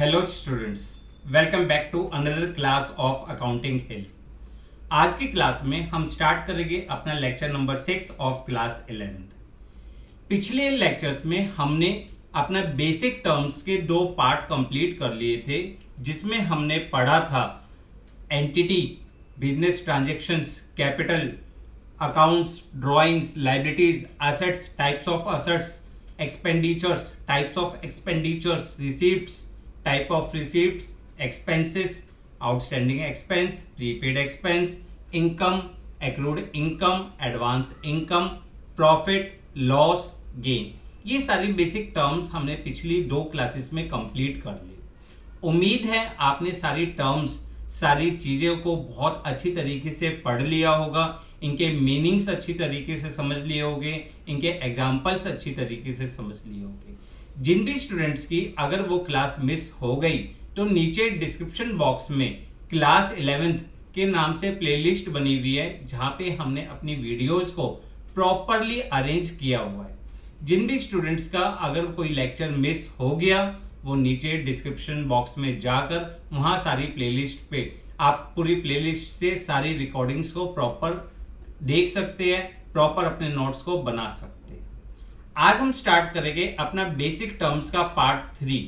Hello students, welcome back to another class of accounting hill. आज की class में हम स्टार्ट करेंगे अपना lecture number 6 of class 11th। पिछले लेक्चर्स में हमने अपना बेसिक टर्म्स के 2 पार्ट कंप्लीट कर लिए थे, जिसमें हमने पढ़ा था entity, business transactions, capital, accounts, drawings, liabilities, assets, types of assets, expenditures, types of expenditures, receipts, type of receipts, expenses, outstanding expense, prepaid expense, income, accrued income, advance income, profit, loss, gain। ये सारी basic terms हमने पिछली 2 classes में complete कर ली। उम्मीद है आपने सारी टर्म्स, सारी चीज़ों को बहुत अच्छी तरीके से पढ़ लिया होगा, इनके मीनिंग्स अच्छी तरीके से समझ लिए होंगे, इनके एग्जाम्पल्स अच्छी तरीके से समझ लिए होंगे। जिन भी स्टूडेंट्स की अगर वो क्लास मिस हो गई तो नीचे डिस्क्रिप्शन बॉक्स में क्लास 11th के नाम से प्लेलिस्ट बनी हुई है, जहाँ पे हमने अपनी वीडियोस को प्रॉपरली अरेंज किया हुआ है। जिन भी स्टूडेंट्स का अगर कोई लेक्चर मिस हो गया, वो नीचे डिस्क्रिप्शन बॉक्स में जाकर वहाँ सारी प्लेलिस्ट पे आप पूरी प्लेलिस्ट से सारी रिकॉर्डिंग्स को प्रॉपर देख सकते हैं, प्रॉपर अपने नोट्स को बना सकते हैं। आज हम स्टार्ट करेंगे अपना बेसिक टर्म्स का पार्ट 3,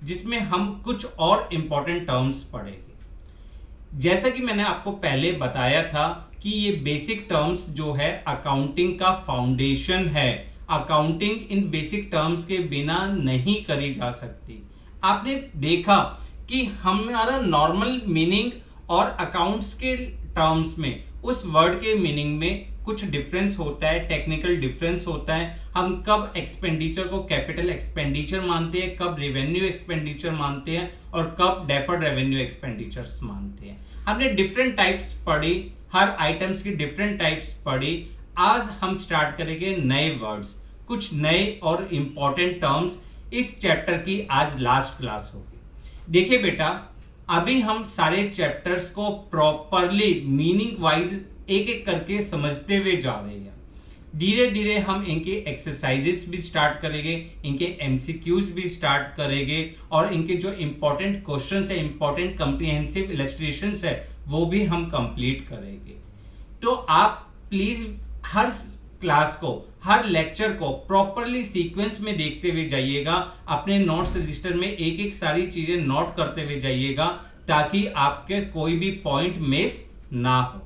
जिसमें हम कुछ और इंपॉर्टेंट टर्म्स पढ़ेंगे। जैसा कि मैंने आपको पहले बताया था कि ये बेसिक टर्म्स जो है अकाउंटिंग का फाउंडेशन है। अकाउंटिंग इन बेसिक टर्म्स के बिना नहीं करी जा सकती। आपने देखा कि हमारा नॉर्मल मीनिंग और अकाउंट्स के टर्म्स में उस वर्ड के मीनिंग में कुछ डिफरेंस होता है, टेक्निकल डिफरेंस होता है। हम कब एक्सपेंडिचर को कैपिटल एक्सपेंडिचर मानते हैं, कब रेवेन्यू एक्सपेंडिचर मानते हैं और कब डेफर्ड रेवेन्यू एक्सपेंडिचर्स मानते हैं। हमने डिफरेंट टाइप्स पढ़ी, हर आइटम्स की डिफरेंट टाइप्स पढ़ी। आज हम स्टार्ट करेंगे नए वर्ड्स, कुछ नए और इंपॉर्टेंट टर्म्स। इस चैप्टर की आज लास्ट क्लास होगी। देखिए बेटा, अभी हम सारे चैप्टर्स को प्रॉपरली मीनिंग वाइज एक एक करके समझते हुए जा रहे हैं। धीरे धीरे हम इनके एक्सरसाइजेस भी स्टार्ट करेंगे, इनके एमसीक्यूज भी स्टार्ट करेंगे और इनके जो इंपॉर्टेंट क्वेश्चंस है, इंपॉर्टेंट कॉम्प्रिहेंसिव इलस्ट्रेशंस है, वो भी हम कंप्लीट करेंगे। तो आप प्लीज हर क्लास को, हर लेक्चर को प्रॉपरली सीक्वेंस में देखते हुए जाइएगा। अपने नोट्स रजिस्टर में एक एक सारी चीजें नोट करते हुए जाइएगा, ताकि आपके कोई भी पॉइंट मिस ना हो।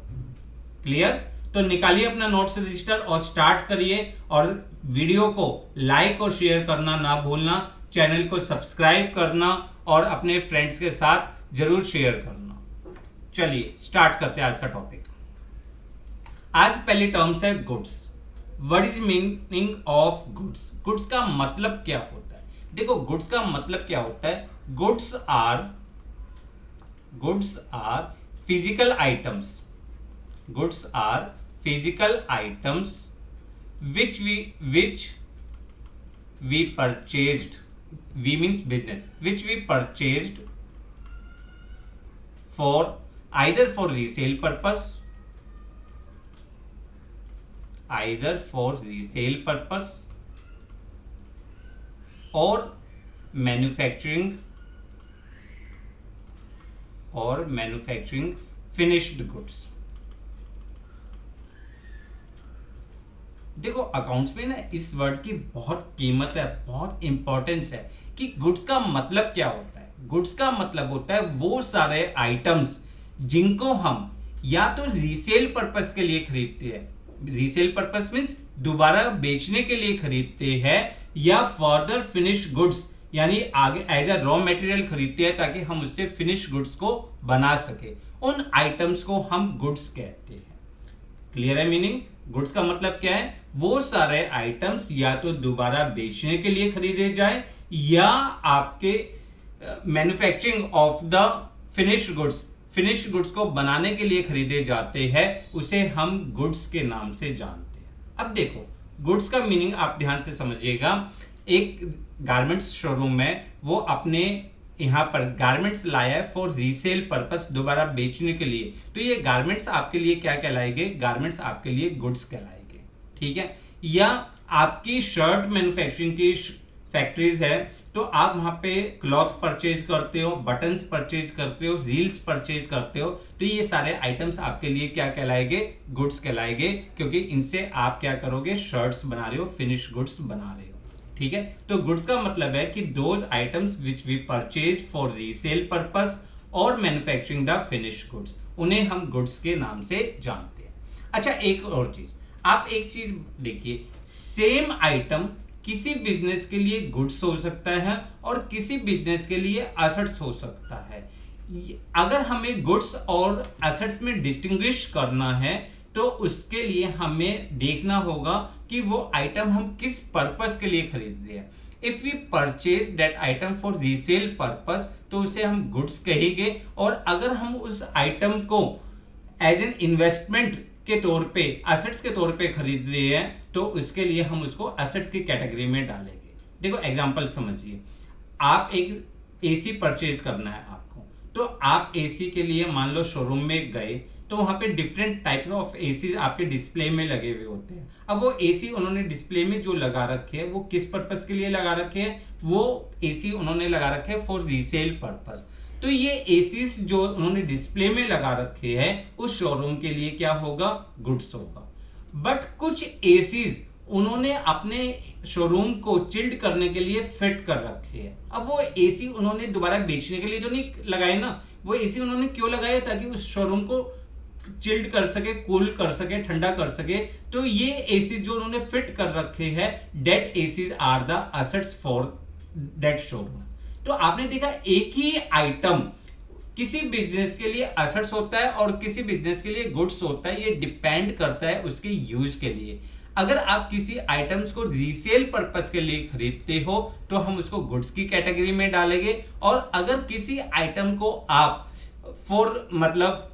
क्लियर? तो निकालिए अपना नोट्स रजिस्टर और स्टार्ट करिए। और वीडियो को लाइक और शेयर करना ना भूलना, चैनल को सब्सक्राइब करना और अपने फ्रेंड्स के साथ जरूर शेयर करना। चलिए स्टार्ट करते हैं आज का टॉपिक। आज पहली टर्म्स है goods. What is meaning of goods? Goods का मतलब क्या होता है? देखो, गुड्स का मतलब क्या होता है? Goods are physical items. Goods are physical items which we purchased, we means business, which we purchased for either for resale purpose or manufacturing finished goods। देखो, अकाउंट्स में ना इस वर्ड की बहुत कीमत है, बहुत इंपॉर्टेंस है कि गुड्स का मतलब क्या होता है। गुड्स का मतलब होता है वो सारे आइटम्स जिनको हम या तो रीसेल पर्पस के लिए खरीदते हैं, रीसेल पर्पस मींस दोबारा बेचने के लिए खरीदते हैं, या फर्दर फिनिश गुड्स यानी आगे एज अ रॉ मटेरियल खरीदते हैं ताकि हम उससे फिनिश गुड्स को बना सके। उन आइटम्स को हम गुड्स कहते हैं। क्लियर है मीनिंग? गुड्स का मतलब क्या है? वो सारे आइटम्स या तो दोबारा बेचने के लिए खरीदे जाए या आपके manufacturing of the finish goods को बनाने के लिए खरीदे जाते हैं, उसे हम गुड्स के नाम से जानते हैं। अब देखो, गुड्स का मीनिंग आप ध्यान से समझिएगा। एक गारमेंट्स शोरूम में वो अपने यहाँ पर गारमेंट्स लाया है फॉर रीसेल पर्पस, दोबारा बेचने के लिए, तो ये गारमेंट्स आपके लिए क्या कहलाएंगे? गारमेंट्स आपके लिए गुड्स कहलाएंगे। ठीक है? या आपकी शर्ट मैन्युफैक्चरिंग की फैक्ट्रीज है, तो आप वहां पे क्लॉथ परचेज करते हो, बटन्स परचेज करते हो, रील्स परचेज करते हो, तो ये सारे आइटम्स आपके लिए क्या कहलाएंगे? गुड्स कहलाएंगे, क्योंकि इनसे आप क्या करोगे? शर्ट्स बना रहे हो, फिनिश गुड्स बना रहे हो। ठीक है, तो गुड्स का मतलब है कि those items which we purchase for resale purpose और मैन्युफैक्चरिंग द फिनिश गुड्स, उन्हें हम गुड्स के नाम से जानते हैं। अच्छा, एक और चीज, आप एक चीज देखिए, सेम आइटम किसी बिजनेस के लिए गुड्स हो सकता है और किसी बिजनेस के लिए एसेट्स हो सकता है। अगर हमें गुड्स और एसेट्स में डिस्टिंग्विश करना है तो उसके लिए हमें देखना होगा कि वो आइटम हम किस पर्पस के लिए खरीद रहे हैं। If we purchase that item for resale purpose तो उसे हम गुड्स कहेंगे, और अगर हम उस आइटम को एज एन इन्वेस्टमेंट के तौर पे, एसेट्स के तौर पे खरीद रहे हैं, तो उसके लिए हम उसको एसेट्स की कैटेगरी में डालेंगे। देखो एग्जांपल समझिए, आप एक एसी परचेज करना है आपको, तो आप एसी के लिए मान लो शोरूम में गए, तो वहां पे डिफरेंट टाइप्स ऑफ एसी आपके डिस्प्ले में लगे हुए होते हैं। अब वो एसी उन्होंने डिस्प्ले में जो लगा रखे हैं वो किस पर्पस के लिए लगा रखे हैं? वो एसी उन्होंने लगा रखे हैं फॉर रीसेल पर्पस। तो ये एसीज जो उन्होंने डिस्प्ले में लगा रखे हैं उस शोरूम के लिए क्या होगा? गुड्स होगा। बट कुछ एसीज उन्होंने अपने शोरूम को चिल्ड करने के लिए फिट कर रखे हैं। अब वो एसी उन्होंने दोबारा बेचने के लिए तो नहीं लगाए ना, वो एसी उन्होंने क्यों लगाए? ताकि उस शोरूम को चिल्ड कर सके, कूल कर सके, ठंडा कर सके। तो ये एसी जो उन्होंने फिट कर रखे हैं, that ACs are the assets for that showroom. तो आपने देखा, एक ही आइटम किसी बिजनेस के लिए एसेट्स होता है और किसी बिजनेस के लिए गुड्स होता है। ये डिपेंड करता है उसके यूज के लिए। अगर आप किसी आइटम्स को रीसेल पर्पस के लिए खरीदते हो तो हम उसको गुड्स की कैटेगरी में डालेंगे, और अगर किसी आइटम को आप फॉर मतलब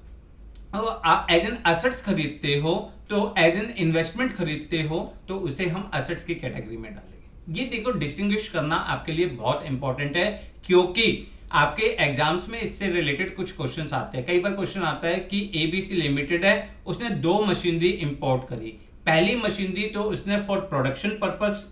एज एन एसेट्स खरीदते हो, तो एज एन इन्वेस्टमेंट खरीदते हो, तो उसे हम एसेट्स की कैटेगरी में डालेंगे। ये देखो, डिस्टिंग्विश करना आपके लिए बहुत इंपॉर्टेंट है, क्योंकि आपके एग्जाम्स में इससे रिलेटेड कुछ क्वेश्चंस आते हैं। कई बार क्वेश्चन आता है कि एबीसी लिमिटेड है, उसने 2 मशीनरी इंपोर्ट करी। पहली मशीनरी तो उसने फॉर प्रोडक्शन पर्पस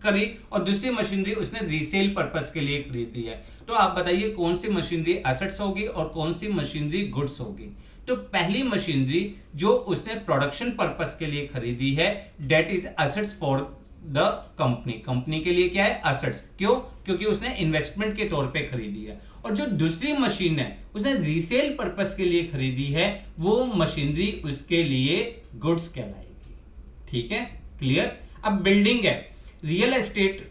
करी और दूसरी मशीनरी उसने रीसेल पर्पस के लिए खरीदी है। तो आप बताइए कौन सी मशीनरी एसेट्स होगी और कौन सी मशीनरी गुड्स होगी? तो पहली मशीनरी जो उसने प्रोडक्शन पर्पस के लिए खरीदी है, that is assets for the company. Company के लिए क्या है? एसेट्स। क्यों? क्योंकि उसने इन्वेस्टमेंट के तौर पे खरीदी है। और जो दूसरी मशीन है उसने रीसेल पर्पस के लिए खरीदी है, वो मशीनरी उसके लिए गुड्स कहलाएगी। ठीक है, क्लियर? अब बिल्डिंग है, रियल एस्टेट,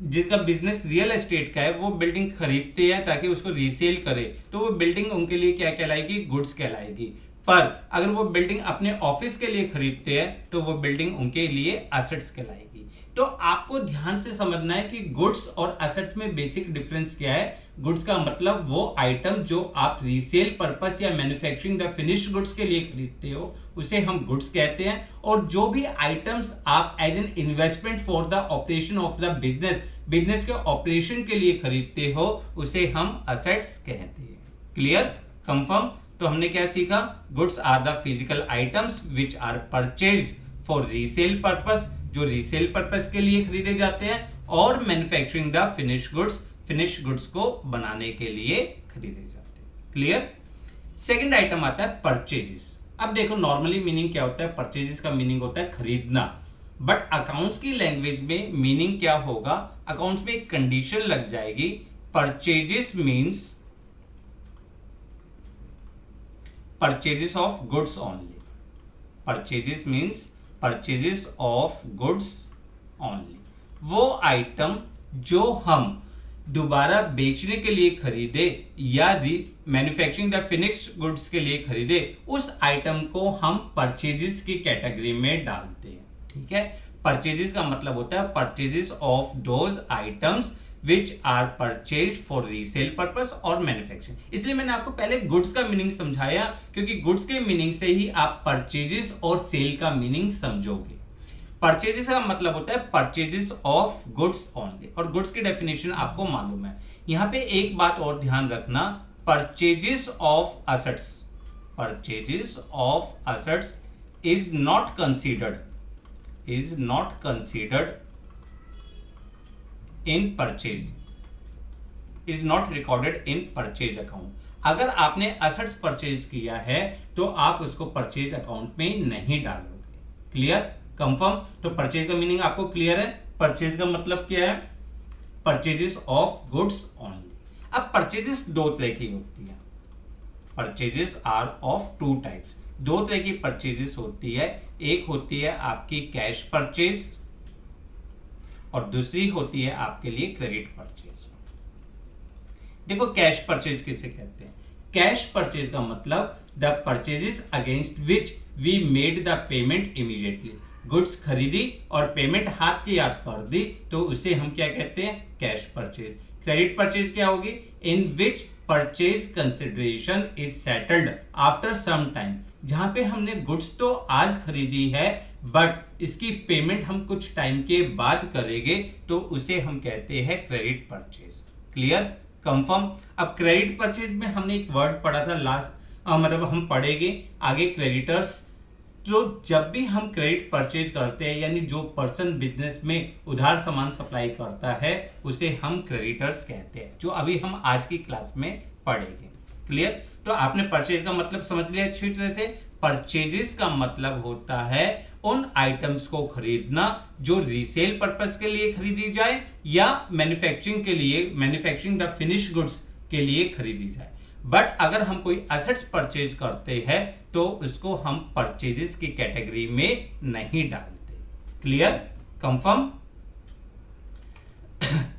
जिनका बिजनेस रियल एस्टेट का है, वो बिल्डिंग खरीदते हैं ताकि उसको रीसेल करे, तो वो बिल्डिंग उनके लिए क्या कहलाएगी? गुड्स कहलाएगी। पर अगर वो बिल्डिंग अपने ऑफिस के लिए खरीदते हैं तो वो बिल्डिंग उनके लिए एसेट्स कहलाएगी। तो आपको ध्यान से समझना है कि गुड्स और एसेट्स में बेसिक डिफरेंस क्या है। गुड्स का मतलब वो आइटम जो आप रीसेल पर्पस या मैन्युफैक्चरिंग द फिनिश गुड्स के लिए खरीदते हो, उसे हम गुड्स कहते हैं। और जो भी आइटम्स आप as an investment for the operation of the business के ऑपरेशन के लिए खरीदते हो, उसे हम एसेट्स कहते हैं। क्लियर? कंफर्म? तो हमने क्या सीखा? Goods are the physical items which are purchased for resale purpose, जो रीसेल पर्पस के लिए खरीदे जाते हैं, और मैन्युफैक्चरिंग द फिनिश गुड्स को बनाने के लिए खरीदे जाते हैं। क्लियर? सेकंड आइटम आता है परचेजेस। अब देखो, नॉर्मली मीनिंग क्या होता है? परचेजेस का मीनिंग होता है खरीदना, बट अकाउंट्स की लैंग्वेज में मीनिंग क्या होगा? अकाउंट्स में एक कंडीशन लग जाएगी। Purchases means purchases of goods only. Purchases means purchases of goods only. वो आइटम जो हम दोबारा बेचने के लिए खरीदे या मैन्युफैक्चरिंग द फिनिश गुड्स के लिए खरीदे, उस आइटम को हम परचेजेस की कैटेगरी में डालते हैं। ठीक है, परचेजेस का मतलब होता है purchases of those items which are purchase for resale purpose और मैन्युफैक्चरिंग। इसलिए मैंने आपको पहले गुड्स का मीनिंग समझाया, क्योंकि गुड्स के मीनिंग से ही आप परचेजेस और सेल का मीनिंग समझोगे। परचेजेस का मतलब होता है परचेजेस ऑफ गुड्स ओनली, और गुड्स की डेफिनेशन आपको मालूम है। यहां पे एक बात और ध्यान रखना, purchases of assets, purchases of assets is not considered in purchase, is not recorded in purchase account. अगर आपने असेट्स परचेज किया है तो आप उसको परचेज अकाउंट में नहीं डालोगे। Clear, confirm. तो परचेज का मीनिंग आपको क्लियर है। परचेज का मतलब क्या है? Purchases of goods only. अब परचेजेस दो तरह की होती है। Purchases are of two types. दो तरह की परचेजेस होती है। एक होती है आपकी कैश परचेज और दूसरी होती है आपके लिए क्रेडिट परचेज। देखो कैश परचेज किसे कहते हैं? कैश परचेज का मतलब the purchases against which we made the payment immediately. Goods खरीदी और पेमेंट हाथ की याद कर दी तो उसे हम क्या कहते हैं? Cash purchase. क्रेडिट परचेज क्या होगी? In which purchase consideration is settled after some time. जहां पे हमने गुड्स तो आज खरीदी है बट इसकी पेमेंट हम कुछ टाइम के बाद करेंगे तो उसे हम कहते हैं क्रेडिट परचेज। Clear, confirm. अब क्रेडिट परचेज में हमने एक वर्ड पढ़ा था लास्ट, मतलब हम पढ़ेंगे आगे क्रेडिटर्स। जो जब भी हम क्रेडिट परचेज करते हैं यानी जो पर्सन बिजनेस में उधार सामान सप्लाई करता है उसे हम क्रेडिटर्स कहते हैं, जो अभी हम आज की क्लास में पढ़ेंगे। क्लियर, तो आपने परचेज का मतलब समझ लिया अच्छी तरह से। परचेजेस का मतलब होता है उन आइटम्स को खरीदना जो रीसेल पर्पस के लिए खरीदी जाए या मैन्युफैक्चरिंग के लिए, मैन्युफैक्चरिंग द फिनिश गुड्स के लिए खरीदी जाए। बट अगर हम कोई एसेट्स परचेज करते हैं तो उसको हम परचेजेस की कैटेगरी में नहीं डालते। Clear, confirm.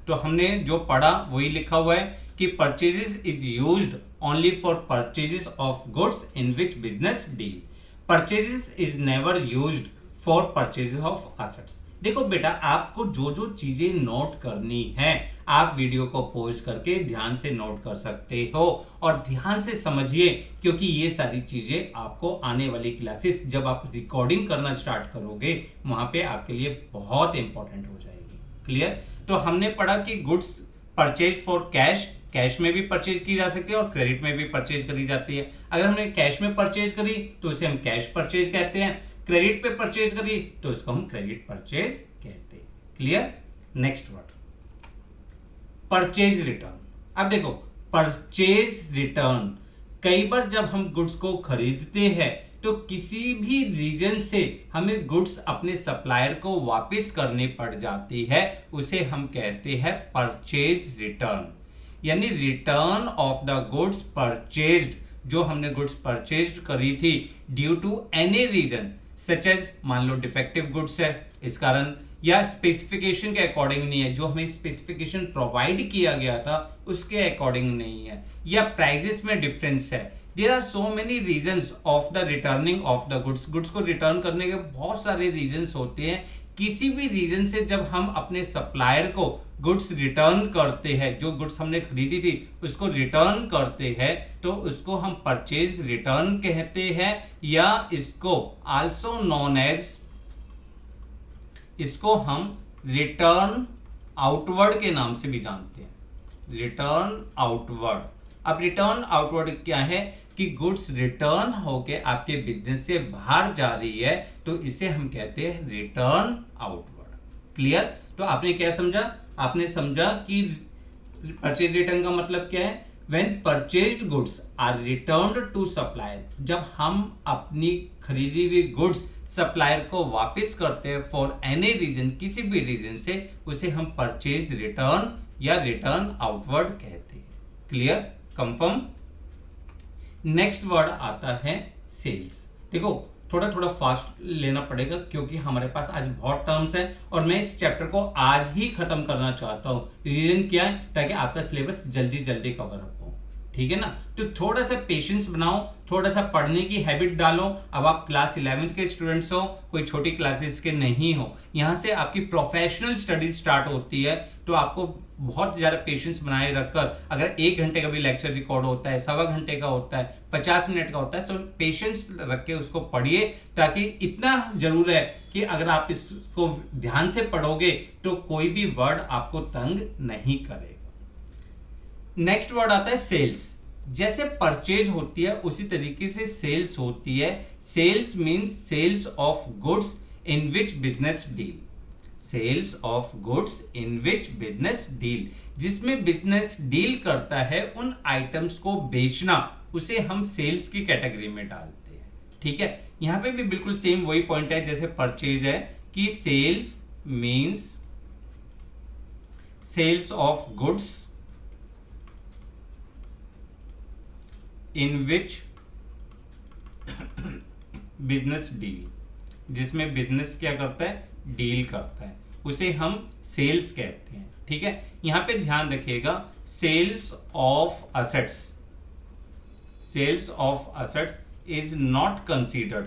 तो हमने जो पढ़ा वही लिखा हुआ है कि purchases is used only for purchases of goods in which business deal. Purchases is never used for purchases of assets. देखो बेटा, आपको जो जो चीजें नोट करनी है आप वीडियो को पॉज करके ध्यान से नोट कर सकते हो और ध्यान से समझिए, क्योंकि ये सारी चीजें आपको आने वाली क्लासेस जब आप रिकॉर्डिंग करना स्टार्ट करोगे वहां पे आपके लिए बहुत इंपॉर्टेंट हो जाएगी। क्लियर, तो हमने पढ़ा कि goods purchase for cash, cash में भी परचेज की जा सकती है और क्रेडिट में भी परचेज करी जाती है। अगर हमने कैश में परचेज करी तो उसे हम कैश परचेज कहते हैं, क्रेडिट पे परचेज करी तो उसको हम क्रेडिट परचेज कहते हैं। Clear, next word purchase return. अब देखो परचेज रिटर्न, कई बार जब हम गुड्स को खरीदते हैं तो किसी भी रीजन से हमें गुड्स अपने सप्लायर को वापस करनी पड़ जाती है, उसे हम कहते हैं परचेज रिटर्न। यानी return of the goods purchased, जो हमने गुड्स परचेज्ड करी थी due to any reason such as, मान लो डिफेक्टिव गुड्स है इस कारण, या स्पेसिफिकेशन के अकॉर्डिंग नहीं है, जो हमें स्पेसिफिकेशन प्रोवाइड किया गया था उसके अकॉर्डिंग नहीं है, या प्राइजेस में डिफरेंस है। There are so many reasons of the returning of the goods. Goods को रिटर्न करने के बहुत सारे रीजंस होते हैं। किसी भी रीजन से जब हम अपने सप्लायर को गुड्स रिटर्न करते हैं, जो गुड्स हमने खरीदी थी उसको रिटर्न करते हैं तो उसको हम परचेज रिटर्न कहते हैं, या इसको आल्सो नोन एज, इसको हम रिटर्न आउटवर्ड के नाम से भी जानते हैं। Return outward. अब रिटर्न आउटवर्ड क्या है कि गुड्स रिटर्न होके आपके बिजनेस से बाहर जा रही है तो इसे हम कहते हैं रिटर्न आउटवर्ड। क्लियर, तो आपने क्या समझा? आपने समझा कि परचेज रिटर्न का मतलब क्या है? When purchased goods are returned to supplier, जब हम अपनी खरीदी हुई गुड्स सप्लायर को वापस करते हैं फॉर एनी रीजन, किसी भी रीजन से, उसे हम परचेज रिटर्न या रिटर्न आउटवर्ड कहते हैं। Clear, confirm. नेक्स्ट वर्ड आता है सेल्स। देखो थोड़ा थोड़ा फास्ट लेना पड़ेगा क्योंकि हमारे पास आज बहुत टर्म्स हैं और मैं इस चैप्टर को आज ही खत्म करना चाहता हूँ। रीजन क्या है? ताकि आपका सिलेबस जल्दी जल्दी कवर हो। ठीक है ना? तो थोड़ा सा पेशेंस बनाओ, थोड़ा सा पढ़ने की हैबिट डालो। अब आप क्लास 11th के स्टूडेंट्स हो, कोई छोटी क्लासेस के नहीं हो। यहाँ से आपकी प्रोफेशनल स्टडीज स्टार्ट होती है तो आपको बहुत ज़्यादा पेशेंस बनाए रखकर, अगर 1 घंटे का भी लेक्चर रिकॉर्ड होता है, 1.25 घंटे का होता है, 50 मिनट का होता है, तो पेशेंस रख के उसको पढ़िए। ताकि इतना जरूर है कि अगर आप इसको ध्यान से पढ़ोगे तो कोई भी वर्ड आपको तंग नहीं करेगा। नेक्स्ट वर्ड आता है सेल्स। जैसे परचेज होती है उसी तरीके से सेल्स होती है। Sales means sales of goods in which business deal. Sales of goods in which business deal, जिसमें बिजनेस डील करता है उन आइटम्स को बेचना, उसे हम सेल्स की कैटेगरी में डालते हैं। ठीक है, यहां पे भी बिल्कुल सेम वही पॉइंट है जैसे परचेज है कि sales means sales of goods in which business deal, जिसमें बिजनेस क्या करता है, डील करता है, उसे हम सेल्स कहते हैं। ठीक है, यहां पे ध्यान रखिएगा, sales of assets, sales of assets is not considered,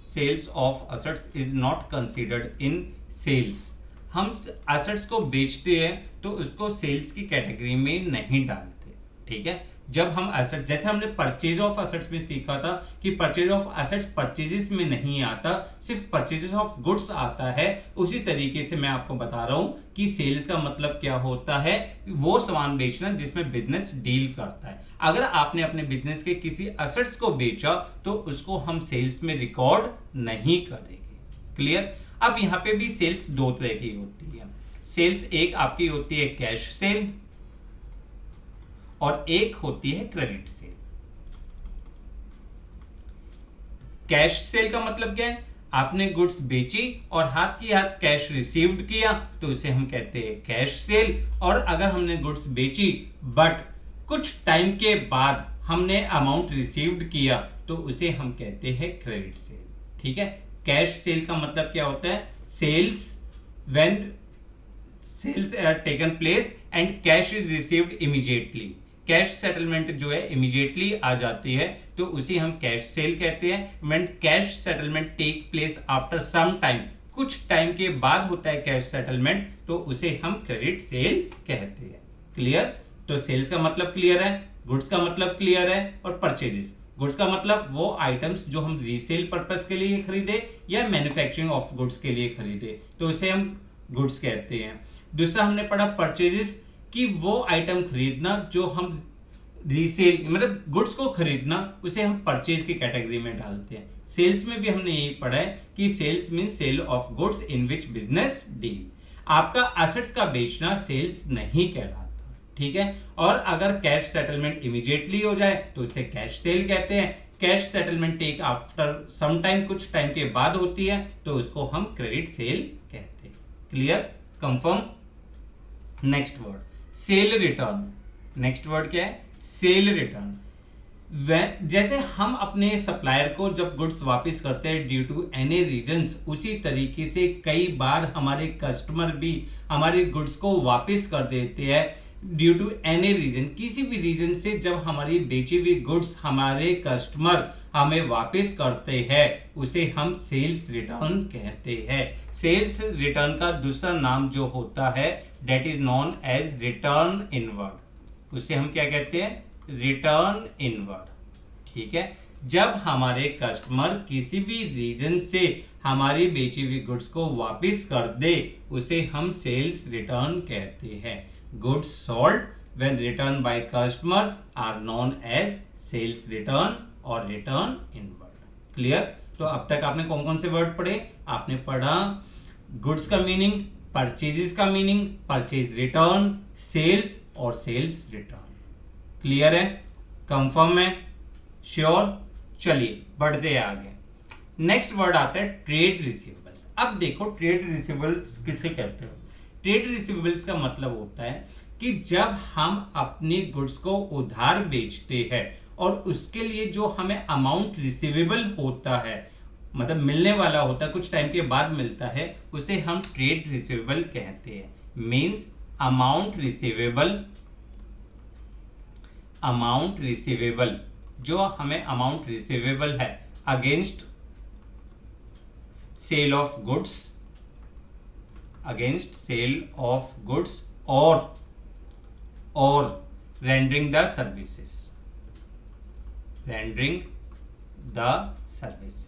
sales of assets is not considered in sales. हम असेट्स को बेचते हैं तो उसको सेल्स की कैटेगरी में नहीं डालते। ठीक है, जब हम एसेट, जैसे हमने परचेज ऑफ एसेट्स में सीखा था कि परचेज ऑफ एसेट्स परचेजेस में नहीं आता, सिर्फ परचेजेस ऑफ गुड्स आता है, उसी तरीके से मैं आपको बता रहा हूं कि सेल्स का मतलब क्या होता है, वो सामान बेचना जिसमें बिजनेस डील करता है। अगर आपने अपने बिजनेस के किसी एसेट्स को बेचा तो उसको हम सेल्स में रिकॉर्ड नहीं करेंगे। क्लियर। अब यहां पे भी सेल्स दो तरह की होती है। सेल्स एक आपकी होती है कैश सेल और एक होती है क्रेडिट सेल। कैश सेल का मतलब क्या है, आपने गुड्स बेची और हाथ की हाथ कैश रिसीव्ड किया तो उसे हम कहते हैं कैश सेल। और अगर हमने गुड्स बेची बट कुछ टाइम के बाद हमने अमाउंट रिसीव्ड किया तो उसे हम कहते हैं क्रेडिट सेल। ठीक है, कैश सेल का मतलब क्या होता है, sales when sales are taken place and cash is received immediately, cash settlement जो है इमीडिएटली आ जाती है तो उसे हम कैश सेल कहते हैं। When cash settlement take place after some time, कुछ टाइम के बाद होता है कैश सेटलमेंट तो उसे हम क्रेडिट सेल कहते हैं। क्लियर। तो सेल्स का मतलब क्लियर है, गुड्स का मतलब क्लियर है, और परचेजेस, गुड्स का मतलब वो आइटम्स जो हम रीसेल पर्पस के लिए खरीदे या मैन्युफैक्चरिंग ऑफ गुड्स के लिए खरीदे तो उसे हम गुड्स कहते हैं। दूसरा हमने पढ़ा परचेजेस, कि वो आइटम खरीदना जो हम रीसेल मतलब गुड्स को खरीदना, उसे हम परचेज की कैटेगरी में डालते हैं। सेल्स में भी हमने यही पढ़ा है कि sales mean sale of goods in which business deal. आपका एसेट्स का बेचना सेल्स नहीं कहलाता। ठीक है, और अगर कैश सेटलमेंट इमीडिएटली हो जाए तो उसे कैश सेल कहते हैं। Cash settlement take after some time, कुछ टाइम के बाद होती है तो उसको हम क्रेडिट सेल कहते हैं। Clear, confirm. Next word cell return. Next word क्या है, सेल रिटर्न। जैसे हम अपने सप्लायर को जब गुड्स वापस करते हैं ड्यू टू एनी रीजंस, उसी तरीके से कई बार हमारे कस्टमर भी हमारे गुड्स को वापस कर देते हैं ड्यू टू एनी रीजन। किसी भी रीजन से जब हमारी बेची हुई गुड्स हमारे कस्टमर हमें वापस करते हैं उसे हम सेल्स रिटर्न कहते हैं। सेल्स रिटर्न का दूसरा नाम जो होता है that is known as return inward, उसे हम क्या कहते हैं, रिटर्न इनवर्ड। ठीक है, जब हमारे कस्टमर किसी भी रीजन से हमारी बेची हुई गुड्स को वापस कर दे उसे हम सेल्स रिटर्न कहते हैं। Goods sold when return by customer are known as sales return और रिटर्न इनवर्ड। क्लियर। तो अब तक आपने कौन कौन से वर्ड पढ़े, आपने पढ़ा गुड्स का मीनिंग, परचेजेस का मीनिंग, परचेज रिटर्न, सेल्स और सेल्स रिटर्न। क्लियर है, कंफर्म है, श्योर। चलिए बढ़ते आगे। नेक्स्ट वर्ड आता है ट्रेड रिसीवेबल्स। अब देखो ट्रेड रिसीवेबल्स किसे कहते हैं। ट्रेड रिसीवेबल्स का मतलब होता है कि जब हम अपनी गुड्स को उधार बेचते हैं और उसके लिए जो हमें अमाउंट रिसीवेबल होता है, मतलब मिलने वाला होता है, कुछ टाइम के बाद मिलता है, उसे हम ट्रेड रिसीवेबल कहते हैं। मींस अमाउंट रिसीवेबल जो हमें अमाउंट रिसीवेबल है against sale of goods, against sale of goods और rendering the services, rendering the services.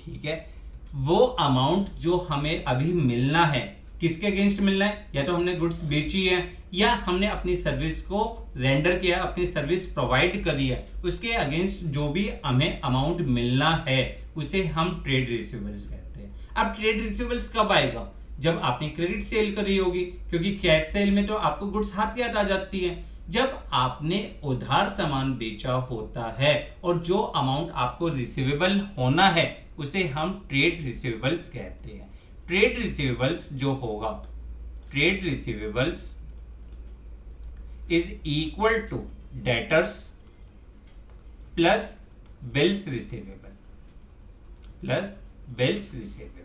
ठीक है, वो अमाउंट जो हमें अभी मिलना है किसके अगेंस्ट मिलना है, या तो हमने गुड्स बेची है या हमने अपनी सर्विस को रेंडर किया, अपनी सर्विस प्रोवाइड करी है, उसके अगेंस्ट जो भी हमें अमाउंट मिलना है उसे हम ट्रेड रिसीवेबल्स कहते हैं। अब ट्रेड रिसीवेबल्स कब आएगा? जब आपने क्रेडिट सेल करी होगी, क्योंकि कैश सेल में तो आपको गुड्स हाथ के हाथ आ जाती है। जब आपने उधार सामान बेचा होता है और जो अमाउंट आपको रिसीवेबल होना है उसे हम ट्रेड रिसीवेबल्स कहते हैं। ट्रेड रिसीवेबल्स जो होगा, trade receivables is equal to debtors plus bills receivable, plus bills receivable.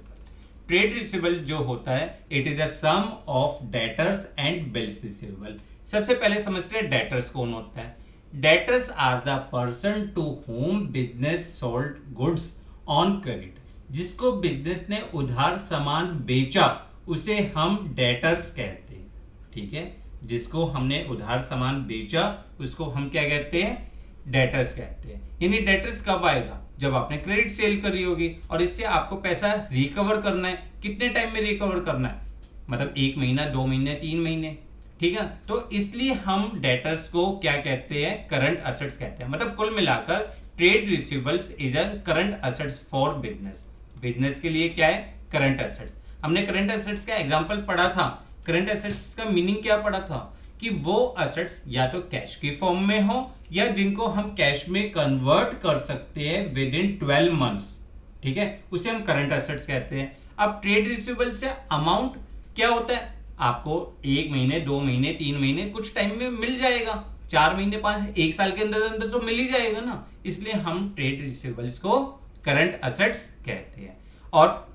Trade receivable जो होता है it is a sum of debtors and bills receivable. सबसे पहले समझते हैं डेटर्स कौन होता है। Debtors are the person to whom business sold goods on credit. जिसको बिजनेस ने उधार सामान बेचा उसे हम डेटर्स कहते हैं, ठीक है। जिसको हमने उधार सामान बेचा उसको हम क्या कहते हैं? डेटर्स कहते हैं। यानी डेटर्स कब आएगा? जब आपने क्रेडिट सेल करी होगी और इससे आपको पैसा रिकवर करना है। कितने टाइम में रिकवर करना है? मतलब 1 महीना, 2 महीने, 3 महीने, ठीक है। तो इसलिए हम डेटर्स को क्या कहते हैं? करंट असेट्स कहते हैं। मतलब कुल मिलाकर trade receivables is a current assets for business. Business के लिए क्या है? Current assets. हमने करंट असेट्स का एग्जांपल पढ़ा था। करंट असेट्स का मीनिंग क्या पढ़ा था? कि वो असेट्स या तो कैश की फॉर्म में हो या जिनको हम कैश में कन्वर्ट कर सकते हैं विद इन 12 मंथ्स, ठीक है, उसे हम करंट असेट्स कहते हैं। अब ट्रेड रिसीवेबल से अमाउंट क्या होता है? आपको 1 महीने, 2 महीने, 3 महीने कुछ टाइम में मिल जाएगा, 4 महीने, 5, 1 साल के अंदर अंदर तो मिल ही जाएगा ना। इसलिए हम ट्रेड रिसीवेबल्स को करंट असेट्स कहते हैं। और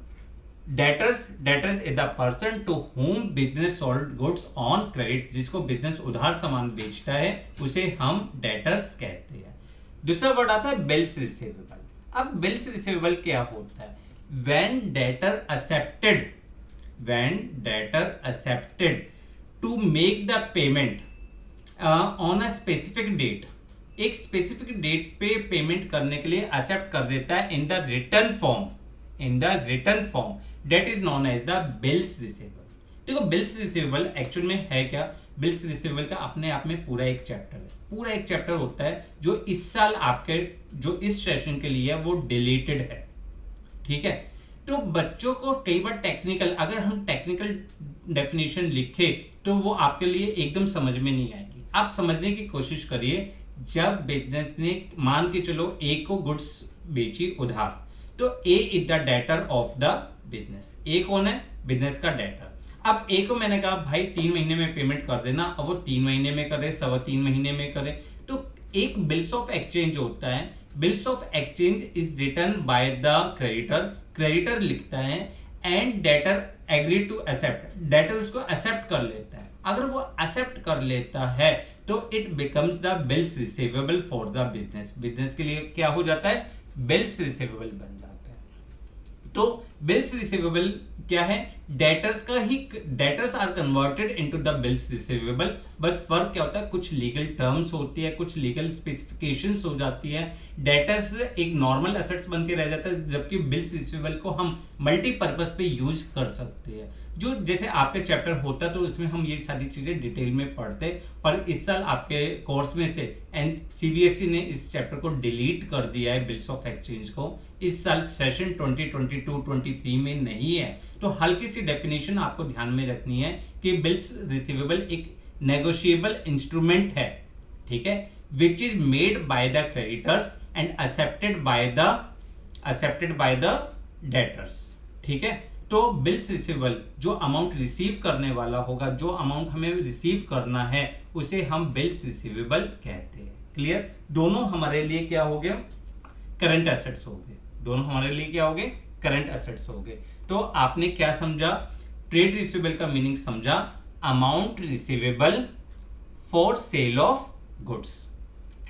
debtors is the person to whom business sold goods on credit. जिसको बिजनेस उधार सामान बेचता है उसे हम डेटर्स कहते हैं। दूसरा वर्ड आता है बिल्स रिसीवेबल। अब बिल्स रिसीवेबल क्या होता है? When debtor accepted to make the payment on a specific date, एक स्पेसिफिक डेट पे पेमेंट करने के लिए एक्सेप्ट कर देता है in the return form that is known as the bills receivable. देखो बिल्स रिसीवेबल एक्चुअल में है क्या? बिल्स रिसीवेबल का अपने आप में पूरा एक चैप्टर होता है जो इस साल आपके जो इस सेशन के लिए है वो डिलीटेड है, ठीक है। तो बच्चों को कई बार टेक्निकल, अगर हम टेक्निकल डेफिनेशन लिखे तो वो आपके लिए एकदम समझ में नहीं आएगी। आप समझने की कोशिश करिए। जब बिजनेस ने मान के चलो ए को गुड्स बेची उधार, तो A is the debtor of the business. A कौन है? बिजनेस का डेटर। अब ए को मैंने कहा भाई 3 महीने में पेमेंट कर देना, अब वो 3 महीने में करे, 3.25 महीने में करे, तो एक बिल्स ऑफ एक्सचेंज होता है। Bills of exchange is written by the creditor लिखता है and debtor agree to accept. Debtor उसको एक्सेप्ट कर लेता है। अगर वो एक्सेप्ट कर लेता है तो it becomes the bills receivable for the business. Business के लिए क्या हो जाता है? बिल्स रिसीवेबल बन जाता है। तो बिल्स रिसीवेबल क्या है? Debtors are converted into the bills receivable. बस फर्क क्या होता है? कुछ लीगल टर्म्स होती है, कुछ लीगल स्पेसिफिकेशंस हो जाती है। डेटर्स एक नॉर्मल एसेट्स बन के रह जाता है, जबकि बिल्स रिसीवेबल को हम मल्टीपर्पज पे यूज कर सकते हैं। जो जैसे आपके चैप्टर होता तो उसमें हम ये सारी चीजें डिटेल में पढ़ते, पर इस साल आपके कोर्स में से सीबीएसई ने इस चैप्टर को डिलीट कर दिया है, बिल्स ऑफ एक्सचेंज को। इस साल सेशन 2022-23 में नहीं है। तो हल्की सी डेफिनेशन आपको ध्यान में रखनी है कि बिल्स रिसीवेबल एक नेगोशिएबल इंस्ट्रूमेंट है, ठीक है, which is made by the creditors and accepted by the debtors, ठीक है। तो बिल्स रिसीवेबल जो अमाउंट रिसीव करने वाला होगा, जो अमाउंट हमें रिसीव करना है उसे हम बिल्स रिसीवेबल कहते हैं। क्लियर? दोनों हमारे लिए क्या हो गया? करंट एसेट्स हो गए। दोनों हमारे लिए क्या हो गए? करंट एसेट्स हो गए। तो आपने क्या समझा? ट्रेड रिसीवेबल का मीनिंग समझा, amount receivable for sale of goods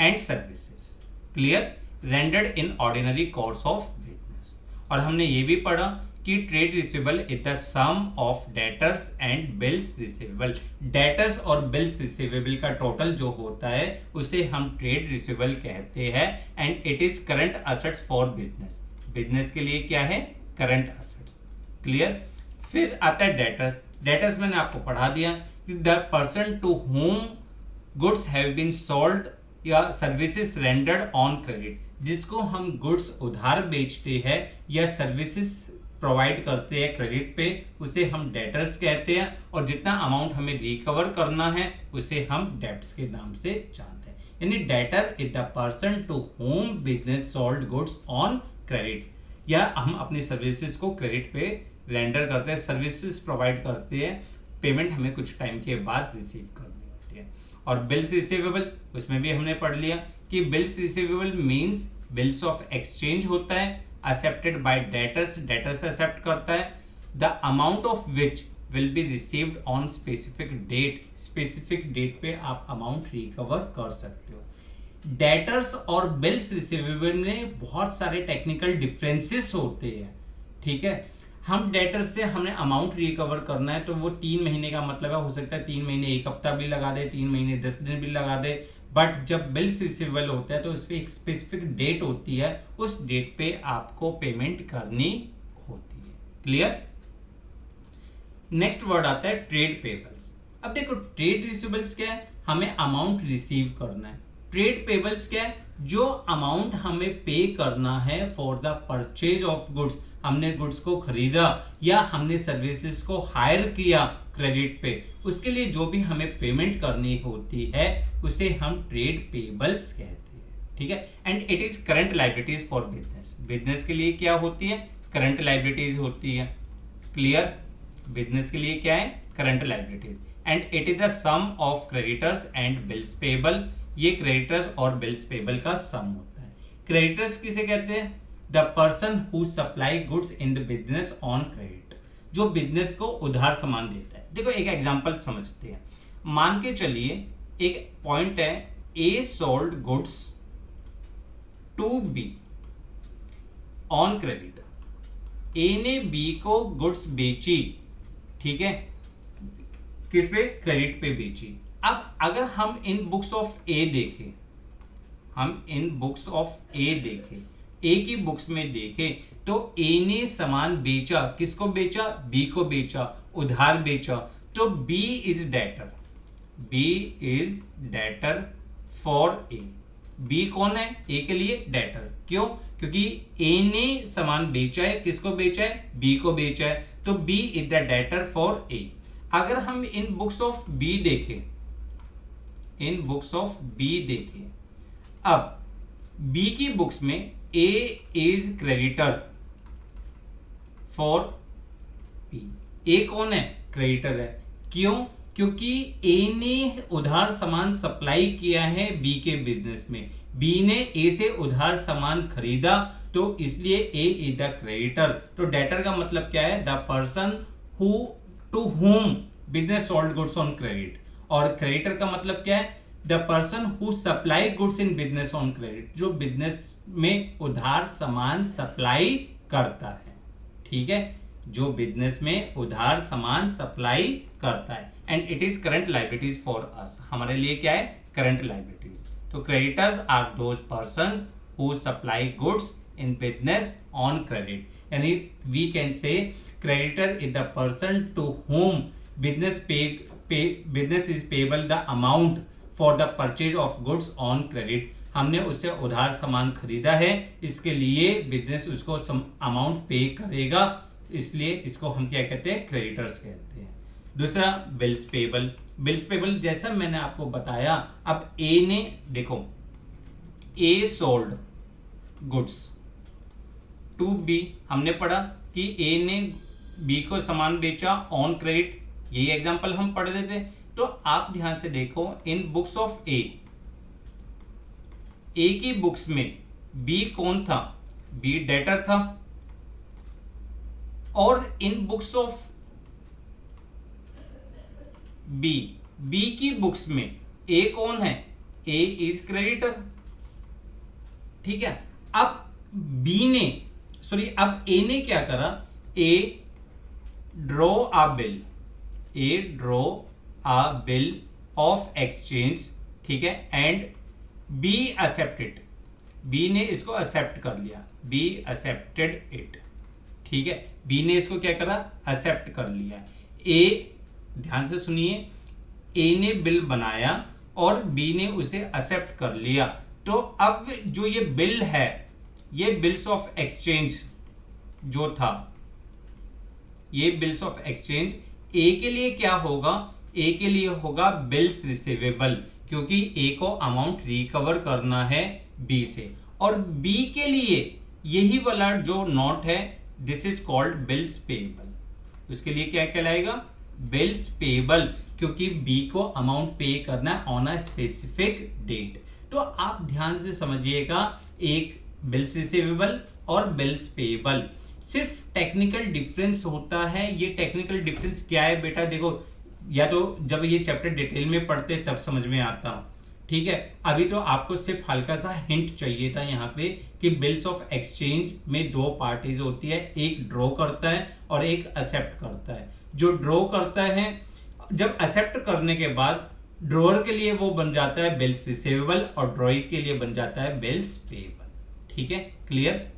and services, clear, rendered in ordinary course of business. और हमने ये भी पढ़ा कि trade receivable is the sum of debtors and bills receivable. Debtors और बिल्स रिसीवेबल का टोटल जो होता है उसे हम ट्रेड रिसीवेबल कहते हैं and it is current assets for business. Business के लिए क्या है? Current assets, clear. फिर आता है डेटर्स। डेटर्स मैंने आपको पढ़ा दिया कि the person to whom goods have been sold या सर्विसेज रेंडर्ड ऑन क्रेडिट। जिसको हम गुड्स उधार बेचते हैं या सर्विसेज प्रोवाइड करते हैं क्रेडिट पे उसे हम डेटर्स कहते हैं, और जितना अमाउंट हमें रिकवर करना है उसे हम डेब्ट्स के नाम से जानते हैं। यानी debtor is the person to whom business sold goods on credit, या हम अपनी सर्विसेज को क्रेडिट पे रेंडर करते हैं, सर्विसेज प्रोवाइड करते हैं, पेमेंट हमें कुछ टाइम के बाद रिसीव करनी होती है। और बिल्स रिसीवेबल, उसमें भी हमने पढ़ लिया कि bills receivable means bills of exchange होता है, accepted by debtors, debtors accept करता है, the amount of which will be received on specific date, specific date पे आप अमाउंट रिकवर कर सकते हो। डेटर्स और बिल्स रिसीवेबल में बहुत सारे टेक्निकल डिफरेंसेस होते हैं, ठीक है। हम डेटर्स से हमें अमाउंट रिकवर करना है तो वो 3 महीने का मतलब है, हो सकता है 3 महीने 1 हफ्ता भी लगा दे, 3 महीने 10 दिन भी लगा दे, बट जब बिल्स रिसीवेबल होता है तो उस पर एक स्पेसिफिक डेट होती है, उस डेट पे आपको पेमेंट करनी होती है। क्लियर। नेक्स्ट वर्ड आता है ट्रेड पेबल्स। अब देखो ट्रेड रिसीवेबल्स क्या है, हमें अमाउंट रिसीव करना है। ट्रेड पेबल्स क्या है, जो अमाउंट हमें पे करना है for the purchase of goods, हमने गुड्स को खरीदा या हमने सर्विसेज को हायर किया क्रेडिट पे, उसके लिए जो भी हमें पेमेंट करनी होती है उसे हम ट्रेड पेबल्स कहते हैं, ठीक है। And it is current liabilities for business, business के लिए क्या होती है, करंट लायबिलिटीज होती है। क्लियर। बिजनेस के लिए क्या है, current liabilities. And it is the sum of creditors and bills payable, ये क्रेडिटर्स और बिल्स पेबल का सम होता है। क्रेडिटर्स किसे कहते हैं, the person who supply goods in the business on credit, जो बिजनेस को उधार सामान देता है। देखो एक एग्जांपल समझते हैं, मान के चलिए एक पॉइंट है, A sold goods to B on credit, A ने बी को गुड्स बेची, ठीक है, किस पे, क्रेडिट पे बेची। अब अगर हम इन बुक्स ऑफ ए देखें, हम इन बुक्स ऑफ ए देखें, ए की बुक्स में देखें तो ए ने सामान बेचा, किसको बेचा, बी को बेचा, उधार बेचा, तो B is debtor, B is debtor for A. B कौन है, ए के लिए डेटर, क्यों, क्योंकि ए ने सामान बेचा है, किसको बेचा है, बी को बेचा है, तो B is the debtor for A. अगर हम इन बुक्स ऑफ बी देखें, इन बुक्स ऑफ बी देखें, अब बी की बुक्स में ए इज क्रेडिटर फॉर बी, ए कौन है, क्रेडिटर है, क्यों, क्योंकि ए ने उधार सामान सप्लाई किया है बी के बिजनेस में, बी ने ए से उधार सामान खरीदा, तो इसलिए ए इज द क्रेडिटर। तो डेटर का मतलब क्या है, the person who to whom business sold goods on credit, और क्रेडिटर का मतलब क्या है, the person who supply goods in business on credit, जो बिजनेस में उधार सामान सप्लाई करता है, ठीक है, जो बिजनेस में उधार सामान सप्लाई करता है। And it is current liabilities for us, हमारे लिए क्या है, करंट लायबिलिटीज। तो creditors are those persons who supply goods in business on credit, यानी we can say creditor is the person to whom business is payable the amount for the purchase of goods on credit। हमने उससे उधार सामान खरीदा है, इसके लिए business उसको अमाउंट पे करेगा, इसलिए इसको हम क्या कहते हैं, क्रेडिटर्स कहते हैं। दूसरा बिल्स पेबल, बिल्स पेबल जैसा मैंने आपको बताया, अब ए ने देखो, A sold goods to B, हमने पढ़ा कि ए ने बी को सामान बेचा ऑन क्रेडिट, यही एग्जांपल हम पढ़ रहे थे। तो आप ध्यान से देखो, इन बुक्स ऑफ ए की बुक्स में बी कौन था, बी डेटर था, और इन बुक्स ऑफ बी की बुक्स में ए कौन है, ए इज क्रेडिटर, ठीक है। अब अब ए ने क्या करा, A draw a bill of exchange, ठीक है, एंड बी एक्सेप्टेड, बी ने इसको एक्सेप्ट कर लिया, बी एक्सेप्टेड इट, ठीक है, बी ने इसको क्या करा, एक्सेप्ट कर लिया। ए, ध्यान से सुनिए, ए ने बिल बनाया और बी ने उसे एक्सेप्ट कर लिया, तो अब जो ये बिल है, ये बिल्स ऑफ एक्सचेंज जो था, ये बिल्स ऑफ एक्सचेंज। ए के लिए क्या होगा, ए के लिए होगा बिल्स रिसीवेबल, क्योंकि ए को अमाउंट रिकवर करना है बी से। और बी के लिए यही वाला जो नोट है, this is called bills payable. उसके लिए क्या कहलाएगा, बिल्स पेएबल, क्योंकि बी को अमाउंट पे करना है ऑन अ स्पेसिफिक डेट। तो आप ध्यान से समझिएगा, एक बिल्स रिसीवेबल और बिल्स पेएबल, सिर्फ टेक्निकल डिफरेंस होता है। ये टेक्निकल डिफरेंस क्या है बेटा, देखो, या तो जब ये चैप्टर डिटेल में पढ़ते तब समझ में आता, ठीक है। अभी तो आपको सिर्फ हल्का सा हिंट चाहिए था यहाँ पे कि बिल्स ऑफ एक्सचेंज में दो पार्टीज होती है, एक ड्रॉ करता है और एक एक्सेप्ट करता है। जो ड्रॉ करता है, जब एक्सेप्ट करने के बाद ड्रॉअर के लिए वो बन जाता है बिल्स रिसीवेबल और ड्रॉई के लिए बन जाता है बिल्स पेएबल। ठीक है, क्लियर।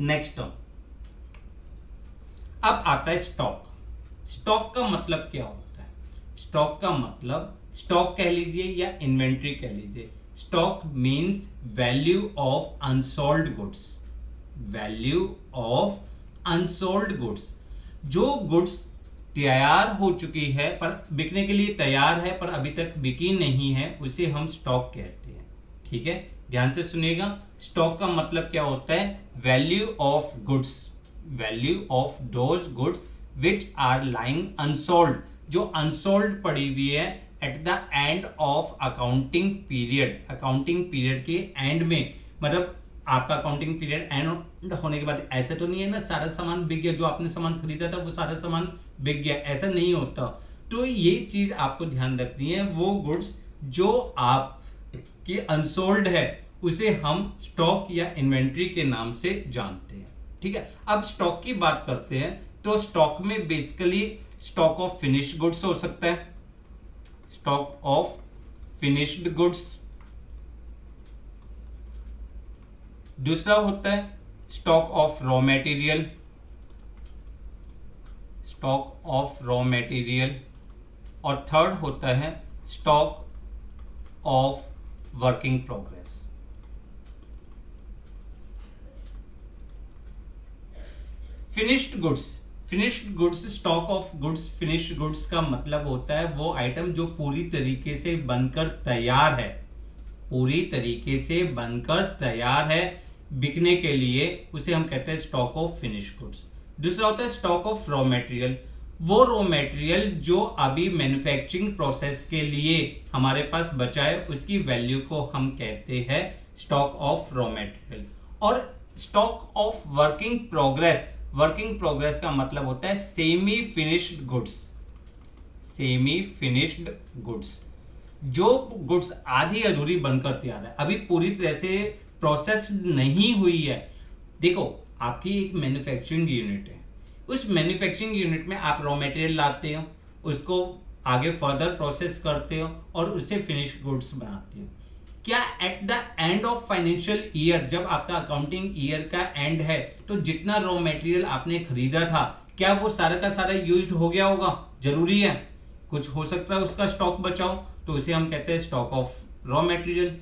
नेक्स्ट टर्म अब आता है स्टॉक। स्टॉक का मतलब क्या होता है, स्टॉक का मतलब, स्टॉक कह लीजिए या इन्वेंट्री कह लीजिए। Stock means value of unsold goods, value of unsold goods. जो गुड्स तैयार हो चुकी है पर बिकने के लिए तैयार है पर अभी तक बिकी नहीं है, उसे हम स्टॉक कहते हैं। ठीक है, ध्यान से सुनिएगा। स्टॉक का मतलब क्या होता है, value of goods, value of those goods which are lying unsold, जो अनसोल्ड पड़ी हुई है at the end of accounting period. Accounting period के एंड में, मतलब आपका अकाउंटिंग पीरियड एंड होने के बाद ऐसा तो नहीं है ना सारा सामान बिक गया, जो आपने सामान खरीदा था वो सारा सामान बिक गया, ऐसा नहीं होता। तो ये चीज आपको ध्यान रखनी है, वो गुड्स जो आप की अनसोल्ड है उसे हम स्टॉक या इन्वेंट्री के नाम से जानते हैं। ठीक है, अब स्टॉक की बात करते हैं। तो स्टॉक में basically stock of finished goods हो सकता है, स्टॉक ऑफ फिनिश्ड गुड्स। दूसरा होता है stock of raw material, stock of raw material. और थर्ड होता है stock of working progress. Finished goods, finished goods, stock of goods, finished goods का मतलब होता है वो आइटम जो पूरी तरीके से बनकर तैयार है, पूरी तरीके से बनकर तैयार है बिकने के लिए, उसे हम कहते हैं स्टॉक ऑफ फिनिश्ड गुड्स। दूसरा होता है स्टॉक ऑफ रॉ मटेरियल, वो रॉ मटेरियल जो अभी मैन्युफैक्चरिंग प्रोसेस के लिए हमारे पास बचा है, उसकी वैल्यू को हम कहते हैं स्टॉक ऑफ रॉ मटेरियल। और stock of working progress, working progress का मतलब होता है semi finished goods, semi finished goods, जो गुड्स आधी अधूरी बनकर तैयार है, अभी पूरी तरह से प्रोसेस नहीं हुई है। देखो, आपकी एक मैन्युफैक्चरिंग यूनिट है, उस मैन्युफैक्चरिंग यूनिट में आप रॉ मटेरियल लाते हो, उसको आगे फर्दर प्रोसेस करते हो और उससे फिनिश्ड गुड्स बनाते हो। क्या eight the end of financial year, जब आपका अकाउंटिंग ईयर का एंड है, तो जितना रॉ मटेरियल आपने खरीदा था, क्या वो सारा का सारा यूज्ड हो गया होगा? जरूरी है, कुछ हो सकता है उसका स्टॉक बचाओ, तो उसे हम कहते हैं स्टॉक ऑफ रॉ मटेरियल।